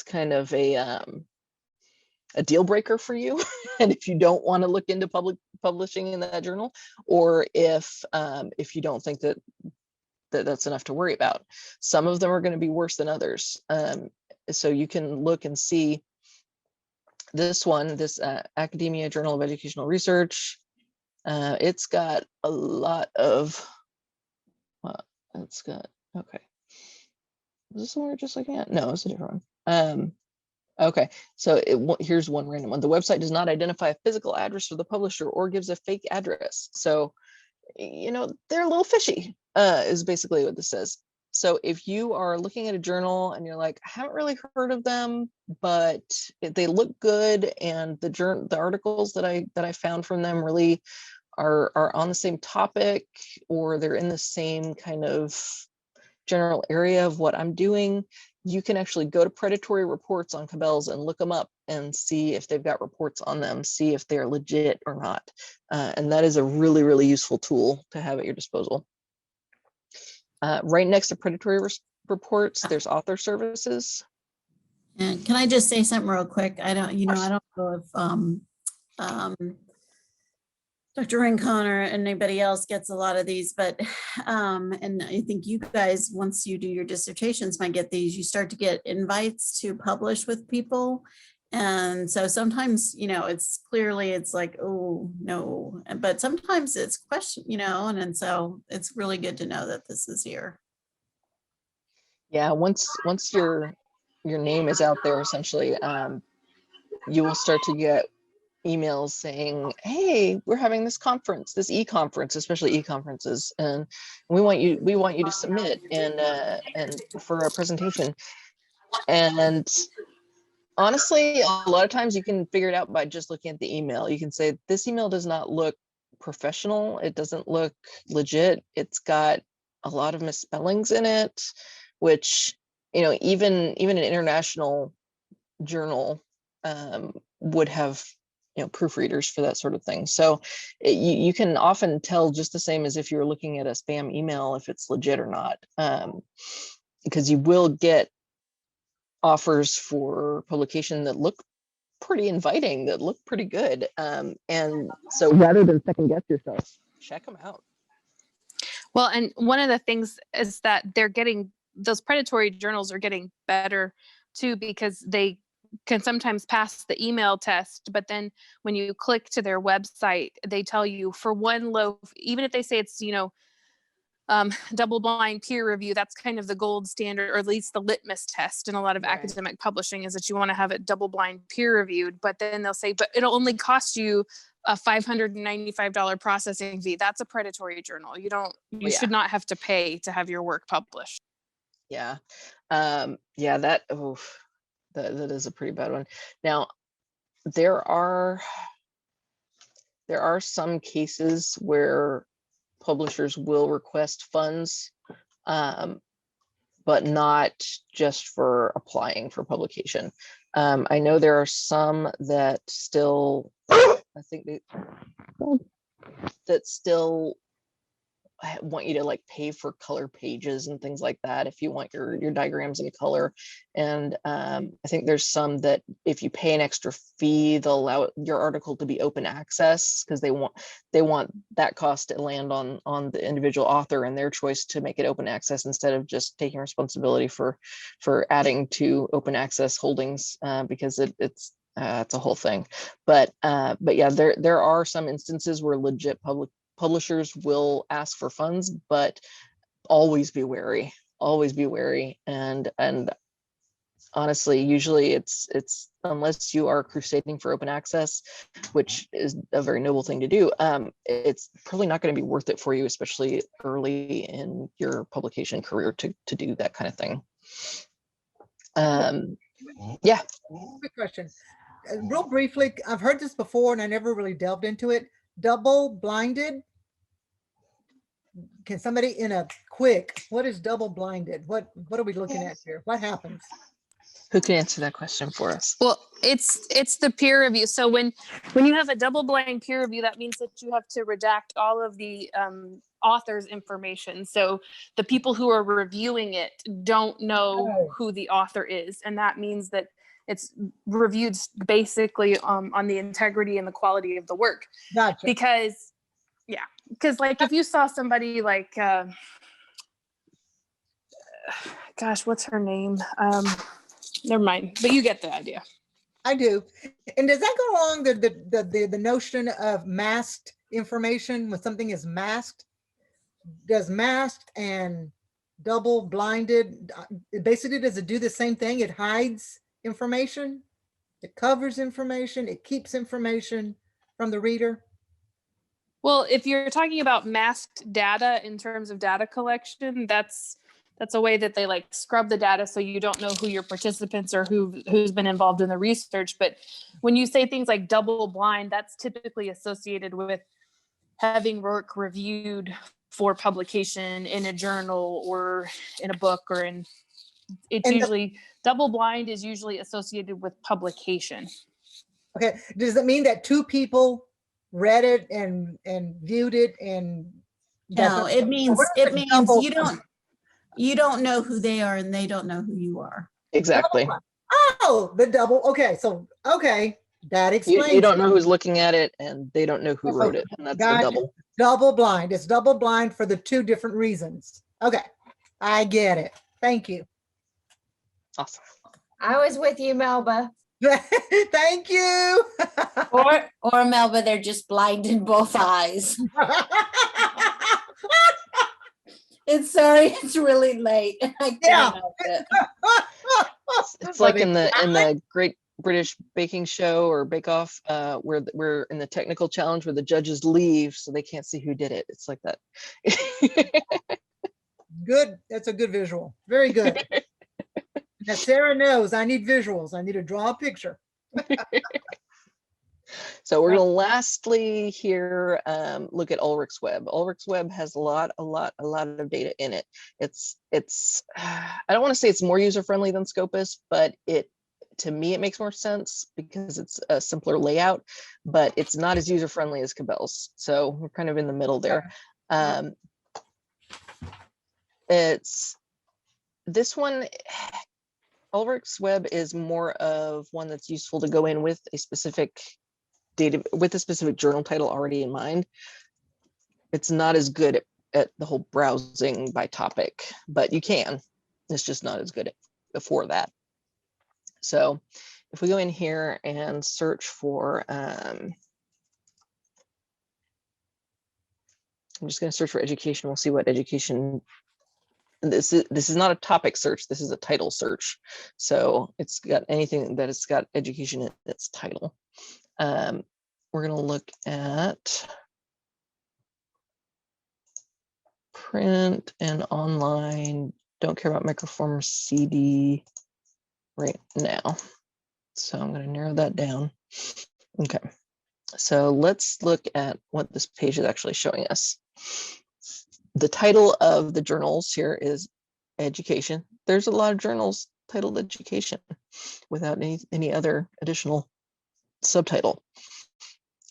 kind of a deal breaker for you, and if you don't want to look into publishing in that journal, or if you don't think that's enough to worry about. Some of them are going to be worse than others. So you can look and see this one, this Academia Journal of Educational Research. It's got a lot of, it's got, okay. Is this the one we're just looking at? No, it's a different one. Okay, so here's one random one. The website does not identify a physical address for the publisher or gives a fake address. So, they're a little fishy, is basically what this says. So if you are looking at a journal and you're like, I haven't really heard of them, but they look good, and the articles that I found from them really are on the same topic, or they're in the same kind of general area of what I'm doing, you can actually go to predatory reports on Cabell's and look them up and see if they've got reports on them, see if they're legit or not. And that is a really, really useful tool to have at your disposal. Right next to predatory reports, there's author services. And can I just say something real quick? I don't know if Dr. Rincon or anybody else gets a lot of these, but and I think you guys, once you do your dissertations, might get these. You start to get invites to publish with people, and so sometimes it's like, oh no, but sometimes it's question, and so it's really good to know that this is here. Yeah, once your name is out there, essentially, you will start to get emails saying, hey, we're having this conference, this e-conference, especially e-conferences, and we want you to submit and for a presentation. And honestly, a lot of times you can figure it out by just looking at the email. You can say, this email does not look professional, it doesn't look legit, it's got a lot of misspellings in it, which even an international journal would have proofreaders for that sort of thing. So you can often tell just the same as if you're looking at a spam email if it's legit or not, because you will get offers for publication that look pretty inviting, that look pretty good, and so rather than second guess yourself, check them out. Well, and one of the things is that those predatory journals are getting better too, because they can sometimes pass the email test, but then when you click to their website, they tell you for one loaf, even if they say it's double blind peer review, that's kind of the gold standard, or at least the litmus test in a lot of academic publishing, is that you want to have it double blind peer reviewed. But then they'll say, but it'll only cost you a $595 processing fee. That's a predatory journal. You should not have to pay to have your work published. Yeah, that is a pretty bad one. Now, there are some cases where publishers will request funds, but not just for applying for publication. I know there are some that still, that still want you to pay for color pages and things like that if you want your diagrams in color. And I think there's some that if you pay an extra fee, they'll allow your article to be open access, because they want that cost to land on the individual author and their choice to make it open access, instead of just taking responsibility for adding to open access holdings, because it's a whole thing. But yeah, there are some instances where legit publishers will ask for funds, but always be wary, and honestly, usually it's unless you are crusading for open access, which is a very noble thing to do, it's probably not going to be worth it for you, especially early in your publication career, to do that kind of thing. Yeah. Quick question. Real briefly, I've heard this before and I never really delved into it. Double blinded. Can somebody in a quick, what is double blinded? What are we looking at here? What happens? Who can answer that question for us? Well, it's the peer review. So when you have a double blind peer review, that means that you have to redact all of the author's information. So the people who are reviewing it don't know who the author is, and that means that it's reviewed basically on the integrity and the quality of the work. Gotcha. Because like if you saw somebody like gosh, what's her name? Never mind, but you get the idea. I do. And does that go along the notion of masked information when something is masked? Does masked and double blinded, basically, does it do the same thing? It hides information, it covers information, it keeps information from the reader? Well, if you're talking about masked data in terms of data collection, that's a way that they like scrub the data so you don't know who your participants or who's been involved in the research. But when you say things like double blind, that's typically associated with having work reviewed for publication in a journal or in a book, or it's usually double blind is usually associated with publication. Okay, does it mean that two people read it and viewed it and? No, it means you don't know who they are and they don't know who you are. Exactly. Oh, the double. Okay, so that explains. You don't know who's looking at it, and they don't know who wrote it, and that's the double. Double blind. It's double blind for the two different reasons. Okay, I get it. Thank you. Awesome. I was with you, Melba. Thank you. Or Melba, they're just blind in both eyes. It's really late. I can't help it. It's like in the Great British Baking Show or Bake Off, where we're in the technical challenge where the judges leave so they can't see who did it. It's like that. Good. That's a good visual. Very good. Now Sarah knows I need visuals. I need to draw a picture. So we're going to lastly here look at Ulrich's Web. Ulrich's Web has a lot of data in it. It's I don't want to say it's more user-friendly than Scopus, but to me it makes more sense because it's a simpler layout, but it's not as user-friendly as Cabell's. So we're kind of in the middle there. It's this one. Ulrich's Web is more of one that's useful to go in with a specific data, with a specific journal title already in mind. It's not as good at the whole browsing by topic, but you can. It's just not as good for that. So if we go in here and search for, I'm just going to search for education. We'll see what education. This is not a topic search. This is a title search. So it's got anything that it's got education in its title. We're going to look at print and online. Don't care about microform CD right now. So I'm going to narrow that down. Okay. So let's look at what this page is actually showing us. The title of the journals here is education. There's a lot of journals titled education without any other additional subtitle.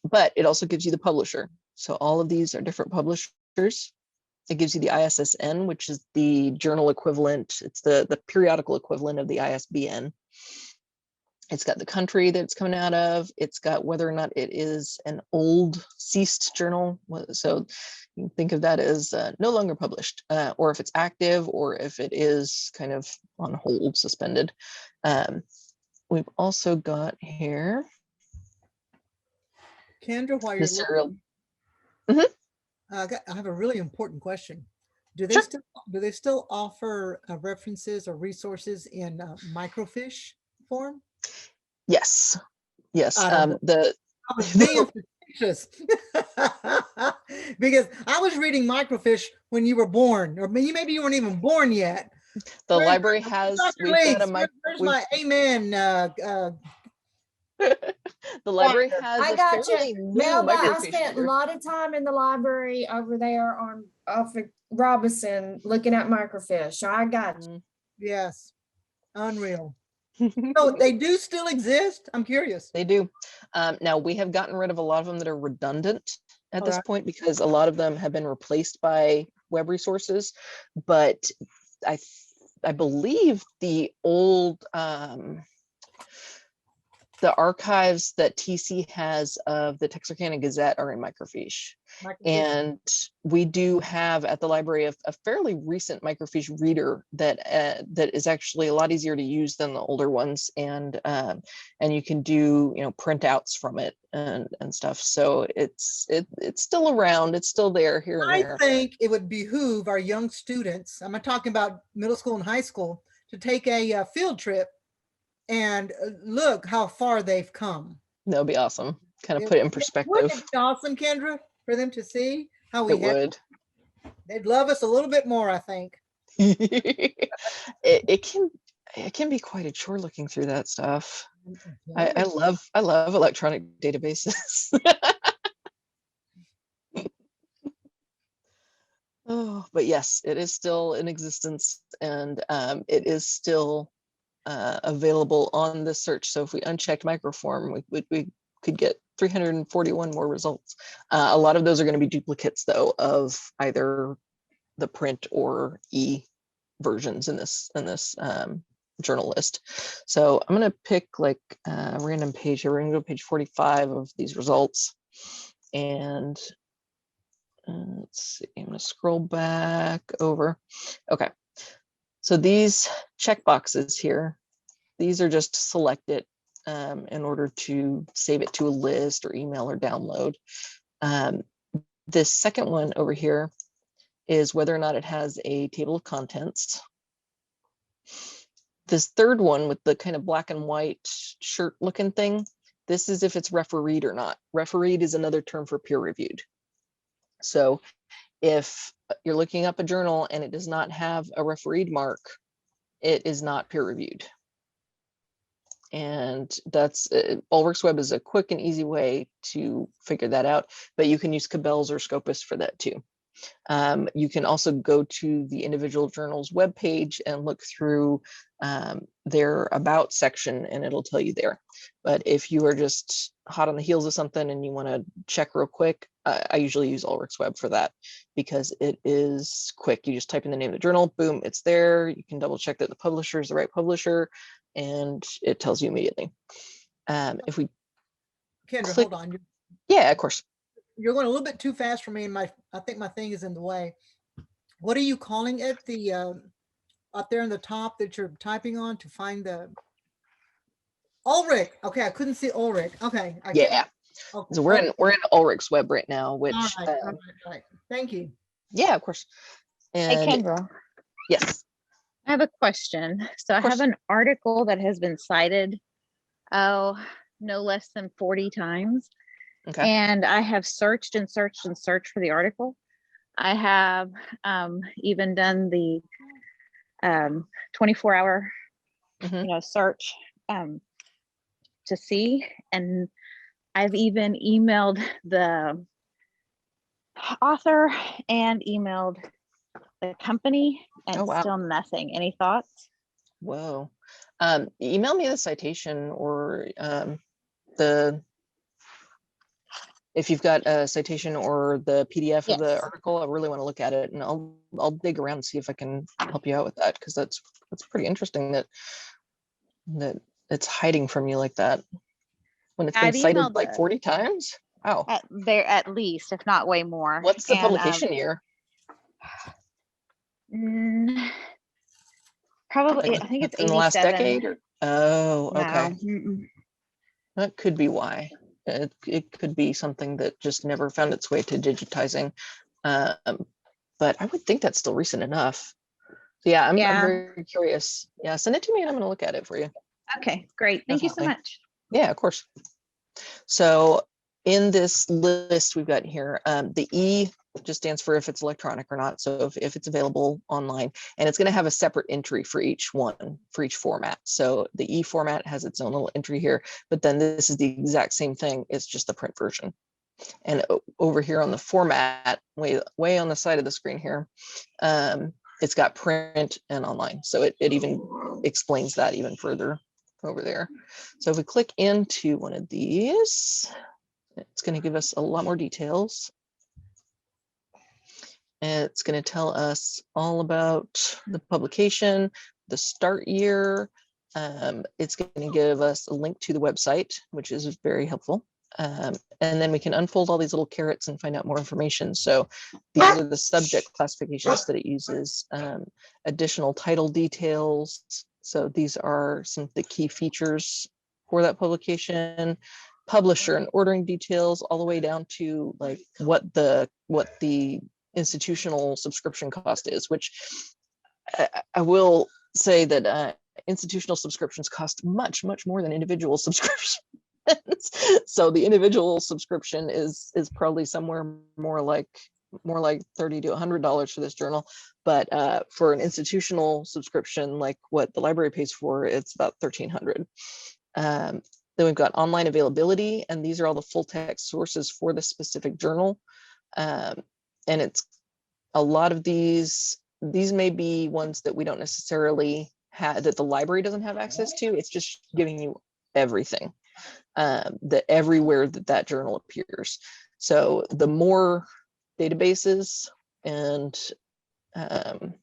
But it also gives you the publisher. So all of these are different publishers. It gives you the ISSN, which is the journal equivalent. It's the periodical equivalent of the ISBN. It's got the country that it's coming out of. It's got whether or not it is an old ceased journal. So you can think of that as no longer published, or if it's active, or if it is kind of on hold, suspended. We've also got here. Kendra, while you're looking, I have a really important question. Do they Sure. still offer references or resources in microfiche form? Yes. Yes. I don't know. The I was being facetious because I was reading microfiche when you were born, or maybe you weren't even born yet. Where's library my- has, Dr. we've got a Leeds, mic, where's we've, my amen? the library has I a got you. fairly new Melba, I microfiche spent a reader. lot of time in the library over there on off of Robinson looking at microfiche. So I got you. Yes, unreal. So they do still exist? I'm curious. They do. Now we have gotten rid of a lot of them that are redundant at this Alright. point because a lot of them have been replaced by web resources. But I believe the old the archives that TC has of the Texarkana Gazette are in microfiche. And we do have at the library a fairly recent microfiche reader that that is actually a lot easier to use than the older ones, and you can do printouts from it and stuff. So it's still around. It's still there here and I there. think it would behoove our young students, I'm not talking about middle school and high school, to take a field trip and look how far they've come. That would be awesome. Kind of put it in perspective. Wouldn't it be awesome, Kendra, for them to see how we It would. They'd love us a little bit more, I think. it can be quite a chore looking through that stuff. I love electronic databases. Oh, but yes, it is still in existence, and it is still available on the search. So if we unchecked microform, we could get 341 more results. A lot of those are going to be duplicates, though, of either the print or e versions in this journal list. So I'm going to pick like a random page here. We're going to go to page 45 of these results, and let's see, I'm going to scroll back over. Okay, so these check boxes here, these are just to select it in order to save it to a list or email or download. This second one over here is whether or not it has a table of contents. This third one with the kind of black and white shirt looking thing, this is if it's refereed or not. Refereed is another term for peer reviewed. So if you're looking up a journal and it does not have a refereed mark, it is not peer reviewed. And that's Ulrich's Web is a quick and easy way to figure that out, but you can use Cabell's or Scopus for that too. You can also go to the individual journal's webpage and look through their about section, and it'll tell you there. But if you are just hot on the heels of something and you want to check real quick, I usually use Ulrich's Web for that because it is quick. You just type in the name of the journal, boom, it's there. You can double check that the publisher is the right publisher, and it tells you immediately. If we Kendra, click, hold on. yeah, of course. You're going a little bit too fast for me, and I think my thing is in the way. What are you calling it? The up there in the top that you're typing on to find the Ulrich. Okay, I couldn't see Ulrich. Okay. Yeah. Okay. So we're in Ulrich's Web right now, which All right. Thank you. yeah, of course. Hey, And Kendra, yes, I have a question. So I course. have an article that has been cited, no less than 40 times. okay. And I have searched and searched and searched for the article. I have even done the 24-hour Mhm. search to see. And I've even emailed the author and emailed the company, and Oh, wow. still nothing. Any thoughts? Whoa. Email me the citation or if you've got a citation or the PDF of the Yes. article. I really want to look at it, and I'll dig around and see if I can help you out with that, because that's pretty interesting that it's hiding from you like that when it's been I've cited emailed like 40 times. Wow. at least, if not way more. What's the And, publication year? Probably, Like I think it's in the last 87. decade? Or, oh, No, okay. mm-mm. That could be why. It could be something that just never found its way to digitizing. but I would think that's still recent enough. So yeah, I'm Yeah. very curious. Yeah, send it to me and I'm going to look at it for you. Okay, great. Thank you so Definitely. much. Yeah, of course. So in this list we've got here, the E just stands for if it's electronic or not. So if it's available online, and it's going to have a separate entry for each one, for each format. So the E format has its own little entry here, but then this is the exact same thing. It's just the print version. And over here on the format, way on the side of the screen here, it's got print and online. So it even explains that even further over there. So if we click into one of these, it's going to give us a lot more details. And it's going to tell us all about the publication, the start year. It's going to give us a link to the website, which is very helpful. And then we can unfold all these little carrots and find out more information. So these are the subject classifications that it uses, additional title details. So these are some of the key features for that publication, publisher and ordering details, all the way down to like what the institutional subscription cost is, which I will say that institutional subscriptions cost much more than individual subscriptions. So the individual subscription is probably somewhere more like $30 to $100 for this journal, but for an institutional subscription like what the library pays for, it's about $1,300. Then we've got online availability, and these are all the full text sources for the specific journal. And it's a lot of these may be ones that we don't necessarily have, that the library doesn't have access to. It's just giving you everything, that everywhere that journal appears. So the more databases and kind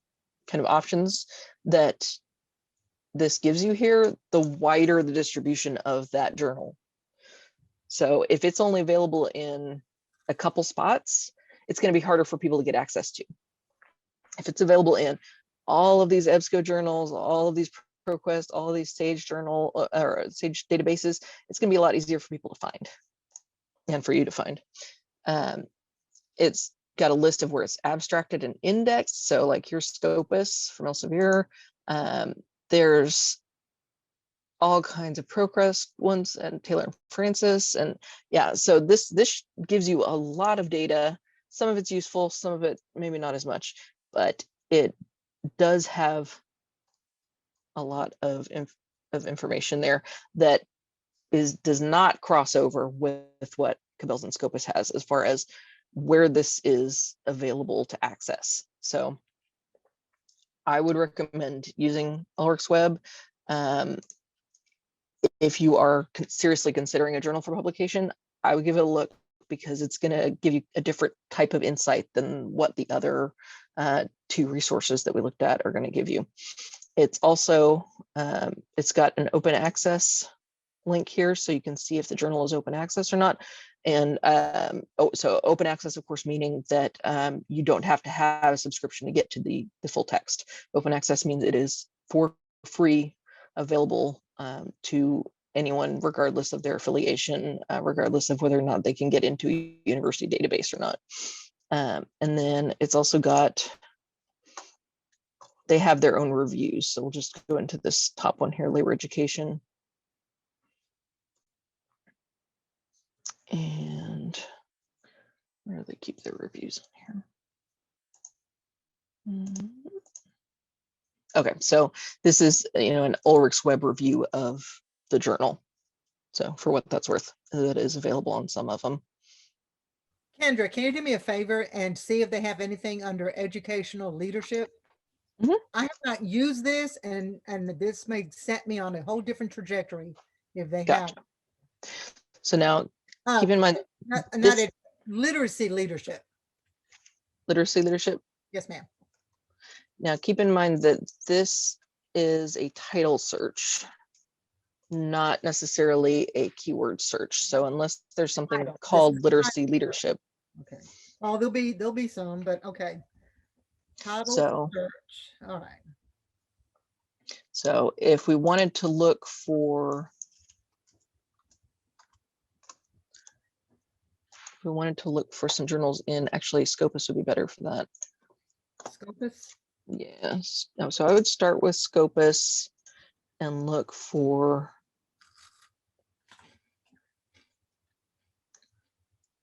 of options that this gives you here, the wider the distribution of that journal. So if it's only available in a couple spots, it's going to be harder for people to get access to. If it's available in all of these EBSCO journals, all of these ProQuest, all of these Sage journal or Sage databases, it's going to be a lot easier for people to find and for you to find. It's got a list of where it's abstracted and indexed. So like here's Scopus from Elsevier. There's all kinds of ProQuest ones and Taylor and Francis. And yeah, so this gives you a lot of data. Some of it's useful, some of it maybe not as much, but it does have a lot of information there that does not cross over with what Cabela's and Scopus has as far as where this is available to access. So I would recommend using Ulrich's Web. If you are seriously considering a journal for publication, I would give it a look, because it's going to give you a different type of insight than what the other two resources that we looked at are going to give you. It's also, it's got an open access link here, so you can see if the journal is open access or not. And so open access, of course, meaning that you don't have to have a subscription to get to the full text. Open access means it is for free, available to anyone, regardless of their affiliation, regardless of whether or not they can get into a university database or not. And then it's also got, they have their own reviews. So we'll just go into this top one here, labor education. And where do they keep their reviews on here? Okay, so this is, an Ulrich's Web review of the journal. So for what that's worth, that is available on some of them. Kendra, can you do me a favor and see if they have anything under educational leadership? Mhm. I have not used this, and this may set me on a whole different trajectory if they Gotcha. have. So now keep in mind, not this, literacy leadership. literacy leadership. Yes, ma'am. Now keep in mind that this is a title search, not necessarily a keyword search. So unless there's something called literacy leadership. Okay. Oh, there'll be some, but okay. Title So, search. All right. so if we wanted to look for, some journals in, actually Scopus would be better for that. Scopus? Yes. No, so I would start with Scopus and look for,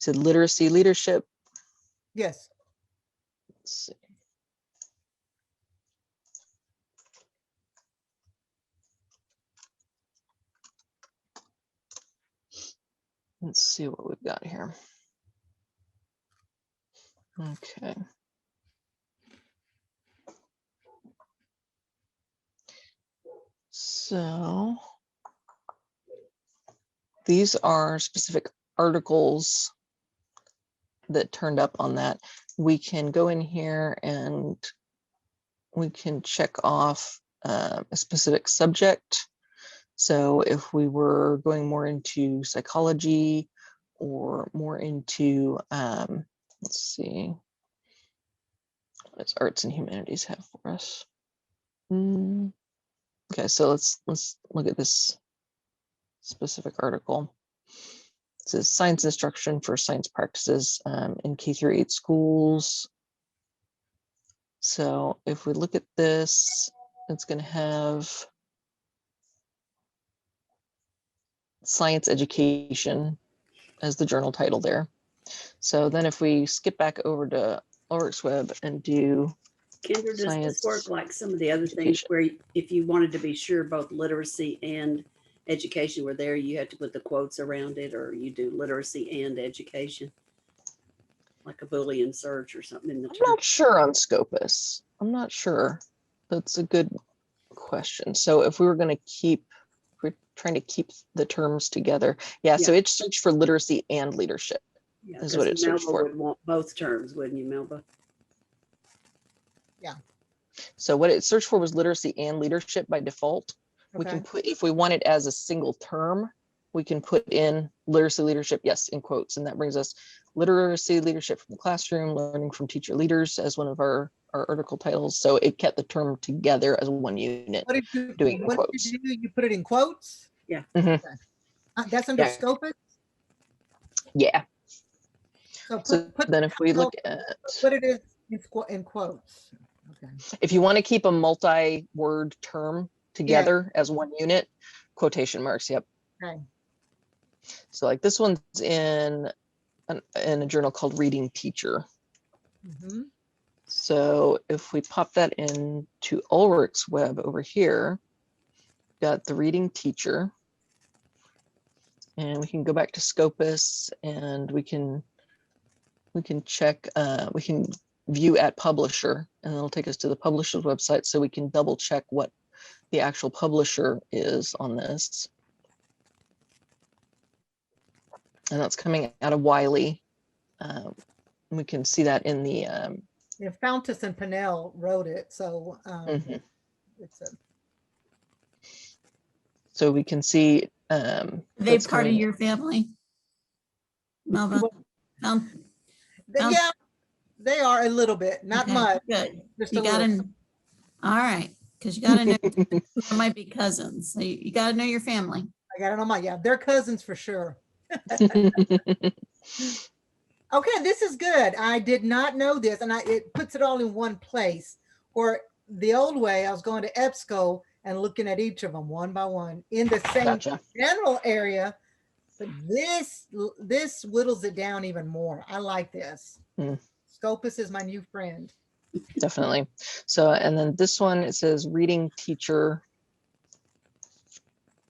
is it literacy leadership? Yes. Let's see. Let's see what we've got here. Okay. So these are specific articles that turned up on that. We can go in here and we can check off a specific subject. So if we were going more into psychology or more into, let's see, what does arts and humanities have for us? Okay, so let's look at this specific article. It says science instruction for science practices in K-8 schools. So if we look at this, it's going to have science education as the journal title there. So then if we skip back over to Ulrich's Web and do Kendra, does this work like some of the other things education. where if you wanted to be sure both literacy and education were there, you had to put the quotes around it, or you do literacy and education? Like a Boolean search or something in the I'm term? not sure on Scopus. I'm not sure. That's a good question. So if we were going to keep, we're trying to keep the terms together. Yeah, so Yeah. it's searched for literacy and leadership. Yeah, Is what it because searched Melba for. would want both terms, wouldn't you, Melba? So what it searched for was literacy and leadership by default. We can Okay. put, if we want it as a single term, we can put in literacy leadership, yes, in quotes, and that brings us literacy leadership from the classroom, learning from teacher leaders as one of our article titles. So it kept the term together as one unit. What did you, Doing in what did quotes. you do? You put it in quotes? Yeah. Mhm. That's under Yeah. Scopus? Yeah. So So put then if we look at, what it is in quotes. Okay. if you want to keep a multi-word term together as one unit, quotation marks, yep. Okay. So like this one's in a journal called Reading Teacher. Mm-hmm. So if we pop that into Ulrich's Web over here, got the Reading Teacher, and we can go back to Scopus and we can check, we can view at publisher, and it'll take us to the publisher's website so we can double check what the actual publisher is on this. And that's coming out of Wiley. We can see that in the Yeah, Fountas and Pinnell wrote it, so it's a, so we can see They that's part of coming. your family? Melva? yeah, they are a little bit, not Okay, much. good. Just You a little. gotta, all right, because you gotta know, there might be cousins. So you gotta know your family. I gotta know yeah, they're cousins for sure. Okay, this is good. I did not know this, and it puts it all in one place. Or the old way, I was going to EBSCO and looking at each of them one by one in the same Gotcha. general area. But this whittles it down even more. I like this. Scopus is my new friend. Definitely. So, and then this one, it says Reading Teacher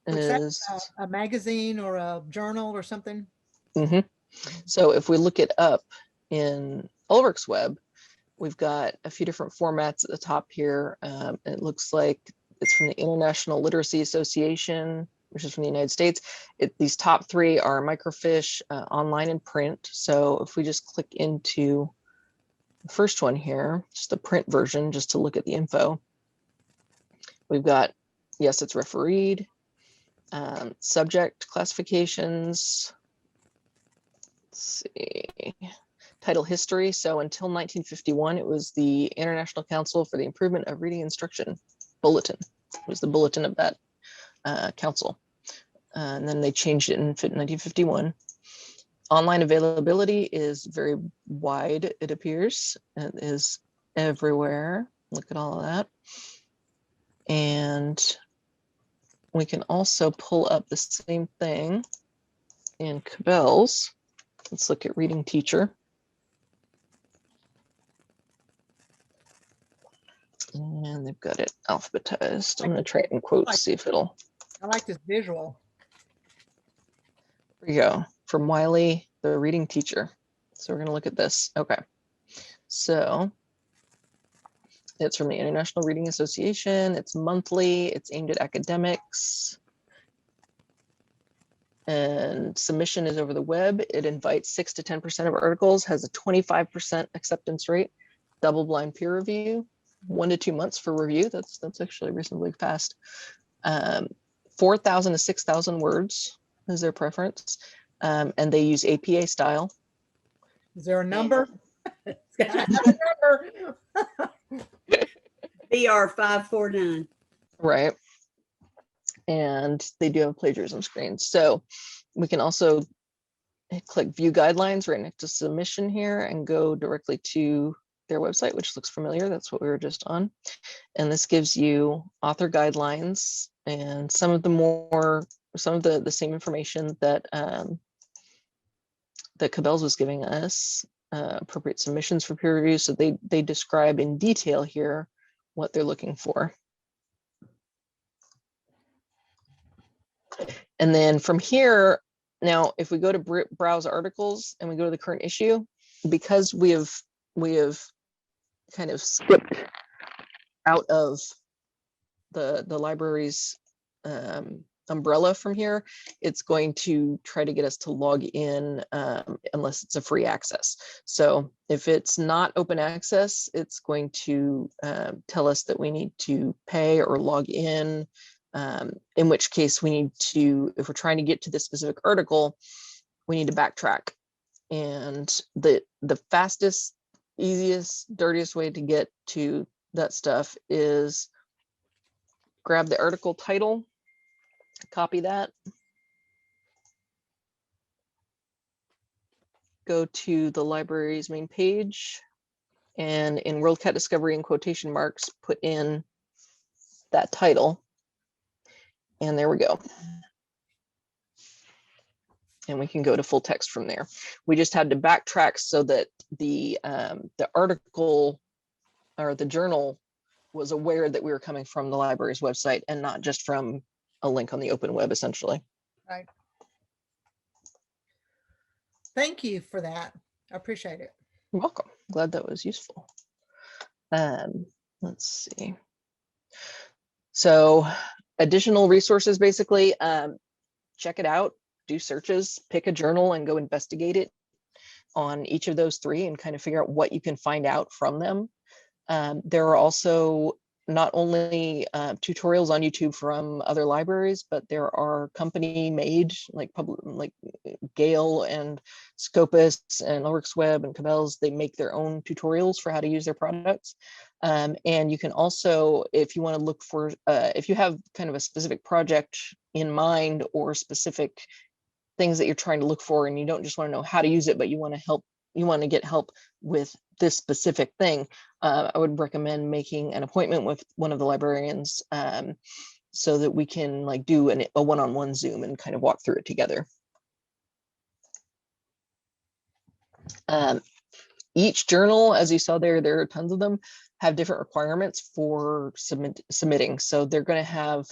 is a magazine or a journal or something. So if we look it up in Ulrich's Web, we've got a few different formats at the top here. It looks like it's from the International Literacy Association, which is from the United States. These top three are microfiche, online and print. So if we just click into the first one here, just the print version, just to look at the info, we've got, yes, it's refereed, subject classifications. Let's see, title history. So until 1951, it was the International Council for the Improvement of Reading Instruction bulletin. It was the bulletin of that council. And then they changed it in 1951. Online availability is very wide, it appears. It is everywhere. Look at all of that. And we can also pull up the same thing in Cabell's. Let's look at reading teacher. And they've got it alphabetized. I'm going to try it in quotes, see if it'll. I like this visual. There you go. From Wiley, the reading teacher. So we're going to look at this. Okay. So it's from the International Reading Association. It's monthly. It's aimed at academics. And submission is over the web. It invites 6 to 10% of articles, has a 25% acceptance rate, double-blind peer review, 1 to 2 months for review. That's actually reasonably fast. 4,000 to 6,000 words is their preference. And they use APA style. Is there a number? It's gotta have a number. BR 549. Right. And they do have a plagiarism screen. So we can also click view guidelines right next to submission here and go directly to their website, which looks familiar. That's what we were just on. And this gives you author guidelines and some of the same information that that Cabell's was giving us, appropriate submissions for peer review. So they describe in detail here what they're looking for. And then from here, now, if we go to browse articles and we go to the current issue, because we have kind of skipped out of the library's umbrella from here, it's going to try to get us to log in unless it's a free access. So if it's not open access, it's going to tell us that we need to pay or log in. In which case we need to, if we're trying to get to this specific article, we need to backtrack. And the fastest, easiest, dirtiest way to get to that stuff is grab the article title, copy that, go to the library's main page, and in WorldCat Discovery in quotation marks, put in that title. And there we go. And we can go to full text from there. We just had to backtrack so that the article or the journal was aware that we were coming from the library's website and not just from a link on the open web, essentially. Right. Thank you for that. I appreciate it. You're welcome. Glad that was useful. Let's see. So additional resources, basically, check it out, do searches, pick a journal and go investigate it on each of those 3 and kind of figure out what you can find out from them. There are also not only tutorials on YouTube from other libraries, but there are company made like Gale and Scopus and Ulrich's Web and Cabell's. They make their own tutorials for how to use their products. And you can also, if you want to look for, if you have kind of a specific project in mind or specific things that you're trying to look for, and you don't just want to know how to use it, but you want to help, you want to get help with this specific thing, I would recommend making an appointment with one of the librarians so that we can like do a one-on-one Zoom and kind of walk through it together. Each journal, as you saw there are tons of them, have different requirements for submitting. So they're going to have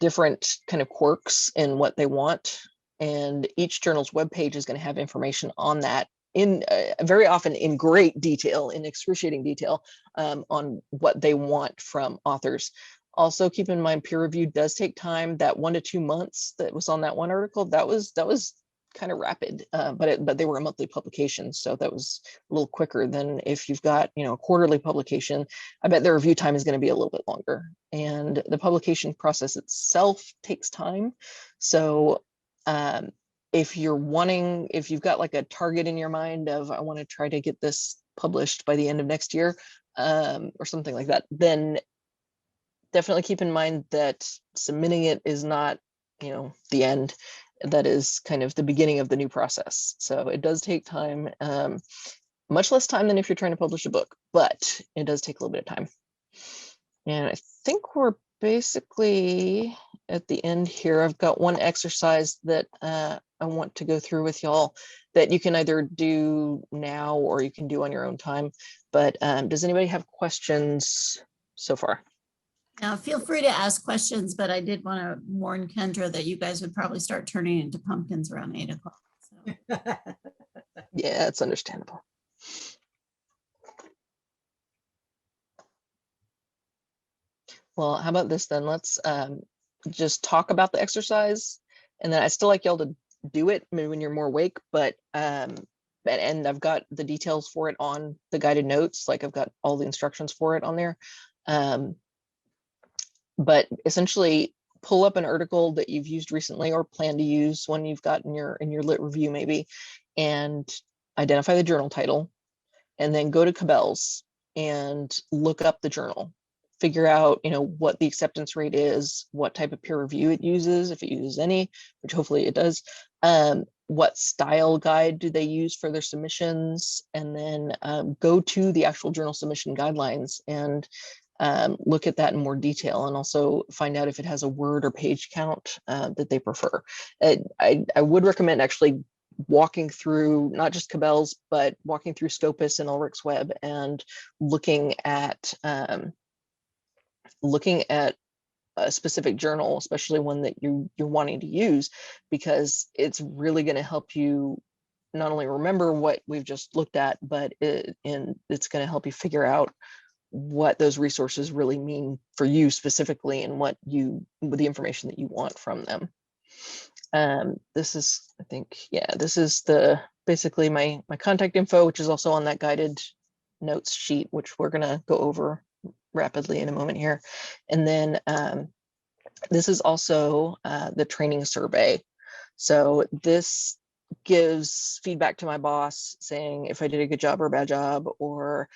different kind of quirks in what they want. And each journal's webpage is going to have information on that in very often in great detail, in excruciating detail, on what they want from authors. Also keep in mind, peer review does take time. That 1 to 2 months that was on that one article, that was kind of rapid, but they were a monthly publication, so that was a little quicker than if you've got a quarterly publication. I bet the review time is going to be a little bit longer, and the publication process itself takes time. So if you've got like a target in your mind of I want to try to get this published by the end of next year, or something like that, then definitely keep in mind that submitting it is not the end. That is kind of the beginning of the new process. So it does take time. much less time than if you're trying to publish a book, but it does take a little bit of time. And I think we're basically at the end here. I've got one exercise that I want to go through with y'all that you can either do now or you can do on your own time. But does anybody have questions so far? Now, feel free to ask questions, but I did want to warn Kendra that you guys would probably start turning into pumpkins around 8 o'clock. So. Yeah, it's understandable. Well, how about this then? Let's just talk about the exercise, and then I still like y'all to do it maybe when you're more awake, but and I've got the details for it on the guided notes, like I've got all the instructions for it on there. But essentially pull up an article that you've used recently or plan to use, one you've got in your lit review maybe, and identify the journal title, and then go to Cabell's and look up the journal. Figure out, what the acceptance rate is, what type of peer review it uses, if it uses any, which hopefully it does. What style guide do they use for their submissions? And then go to the actual journal submission guidelines and look at that in more detail, and also find out if it has a word or page count that they prefer. I would recommend actually walking through not just Cabell's, but walking through Scopus and Ulrich's Web and looking at a specific journal, especially one that you're wanting to use, because it's really going to help you not only remember what we've just looked at, but it's going to help you figure out what those resources really mean for you specifically, and with the information that you want from them. This is, I think, this is basically my contact info, which is also on that guided notes sheet, which we're going to go over rapidly in a moment here. And then this is also the training survey. So this gives feedback to my boss saying if I did a good job or a bad job, or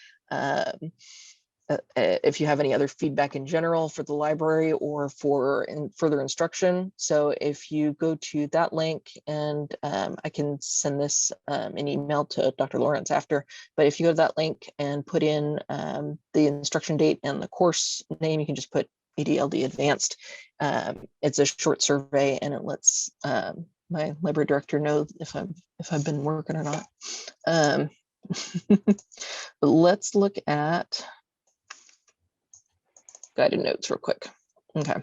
if you have any other feedback in general for the library or for further instruction. So if you go to that link, and I can send this an email to Dr. Lawrence after, but if you go to that link and put in the instruction date and the course name, you can just put EdLd Advanced. It's a short survey, and it lets my library director know if I've been working or not. But let's look at guided notes real quick. Okay.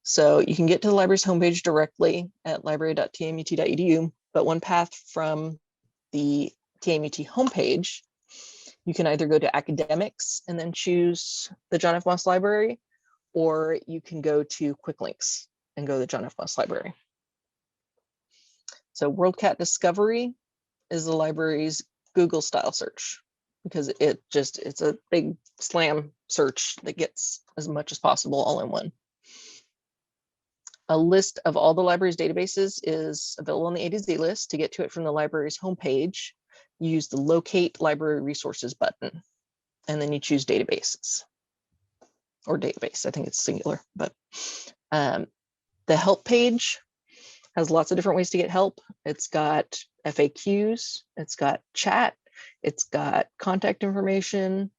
So you can get to the library's homepage directly at library.tmut.edu, but one path from the TMUT homepage, you can either go to academics and then choose the John F. Moss Library, or you can go to quick links and go to the John F. Moss Library. So WorldCat Discovery is the library's Google style search, because it's a big slam search that gets as much as possible all in one. A list of all the library's databases is available on the A to Z list. To get to it from the library's homepage, you use the Locate Library Resources button, and then you choose databases or database. I think it's singular, but the help page has lots of different ways to get help. It's got FAQs, it's got chat, it's got contact information,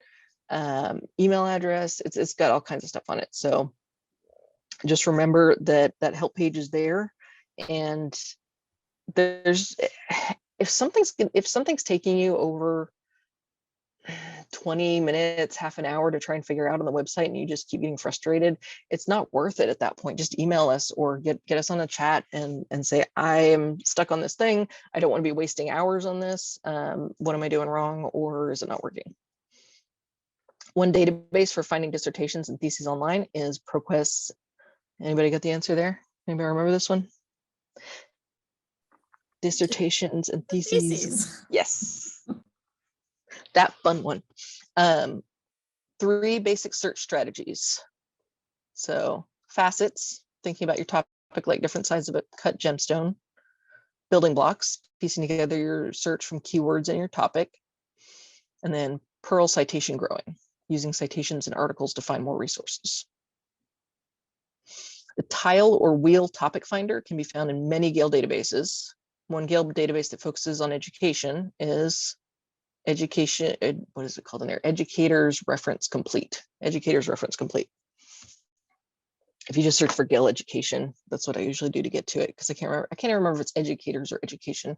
email address. It's got all kinds of stuff on it. So just remember that help page is there, and there's if something's taking you over 20 minutes, half an hour to try and figure out on the website, and you just keep getting frustrated, it's not worth it at that point. Just email us or get us on the chat and say, I am stuck on this thing. I don't want to be wasting hours on this. What am I doing wrong, or is it not working? One database for finding dissertations and theses online is ProQuest. Anybody got the answer there? Anybody remember this one? Dissertations and theses. Yes. That fun one. 3 basic search strategies. So facets, thinking about your topic like different sides of a cut gemstone. Building blocks, piecing together your search from keywords in your topic. And then Pearl citation growing, using citations and articles to find more resources. The tile or wheel topic finder can be found in many Gale databases. One Gale database that focuses on education is education, what is it called in there? Educators Reference Complete. Educators Reference Complete. If you just search for Gale Education, that's what I usually do to get to it, because I can't remember if it's educators or education,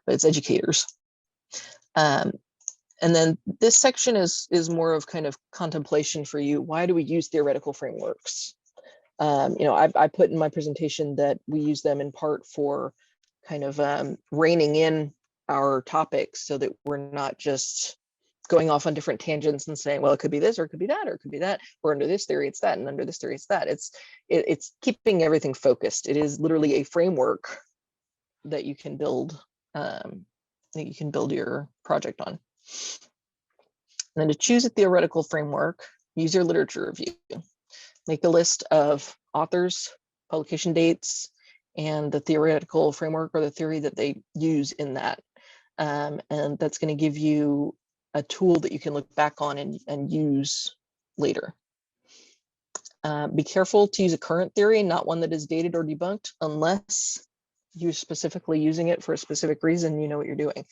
but it's educators. And then this section is more of kind of contemplation for you. Why do we use theoretical frameworks? You know, I put in my presentation that we use them in part for kind of reining in our topics so that we're not just going off on different tangents and saying, well, it could be this, or it could be that, or it could be that, or under this theory, it's that, and under this theory, it's that. It's keeping everything focused. It is literally a framework that you can build, your project on. And then to choose a theoretical framework, use your literature review. Make a list of authors, publication dates, and the theoretical framework or the theory that they use in that. And that's going to give you a tool that you can look back on and use later. Be careful to use a current theory, not one that is dated or debunked, unless you're specifically using it for a specific reason, you know what you're doing.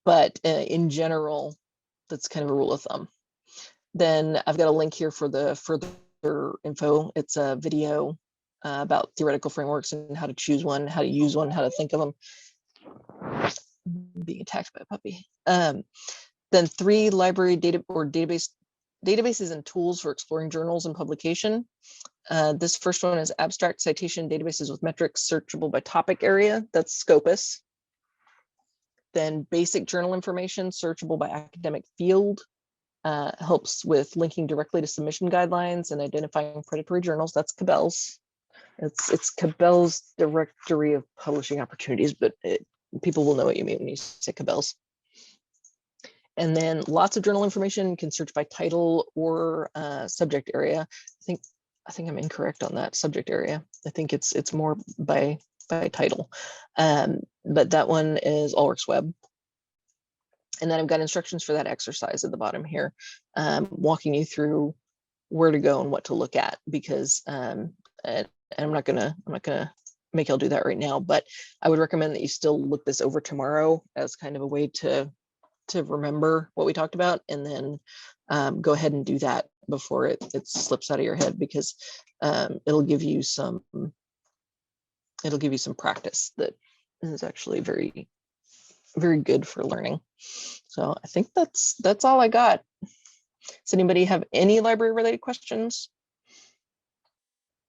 But in general, that's kind of a rule of thumb. Then I've got a link here for the further info. It's a video about theoretical frameworks and how to choose one, how to use one, how to think of them. Being attacked by a puppy. Then 3 library data or databases and tools for exploring journals and publication. This first one is abstract citation databases with metrics searchable by topic area. That's Scopus. Then basic journal information searchable by academic field. Helps with linking directly to submission guidelines and identifying predatory journals. That's Cabell's. It's Cabell's Directory of Publishing Opportunities, but people will know what you mean when you say Cabell's. And then lots of journal information can search by title or subject area. I think I'm incorrect on that subject area. I think it's more by title. But that one is Allworks Web. And then I've got instructions for that exercise at the bottom here, walking you through where to go and what to look at, because and I'm not gonna make y'all do that right now, but I would recommend that you still look this over tomorrow as kind of a way to remember what we talked about, and then go ahead and do that before it slips out of your head, because it'll give you some practice that is actually very, very good for learning. So I think that's all I got. Does anybody have any library related questions?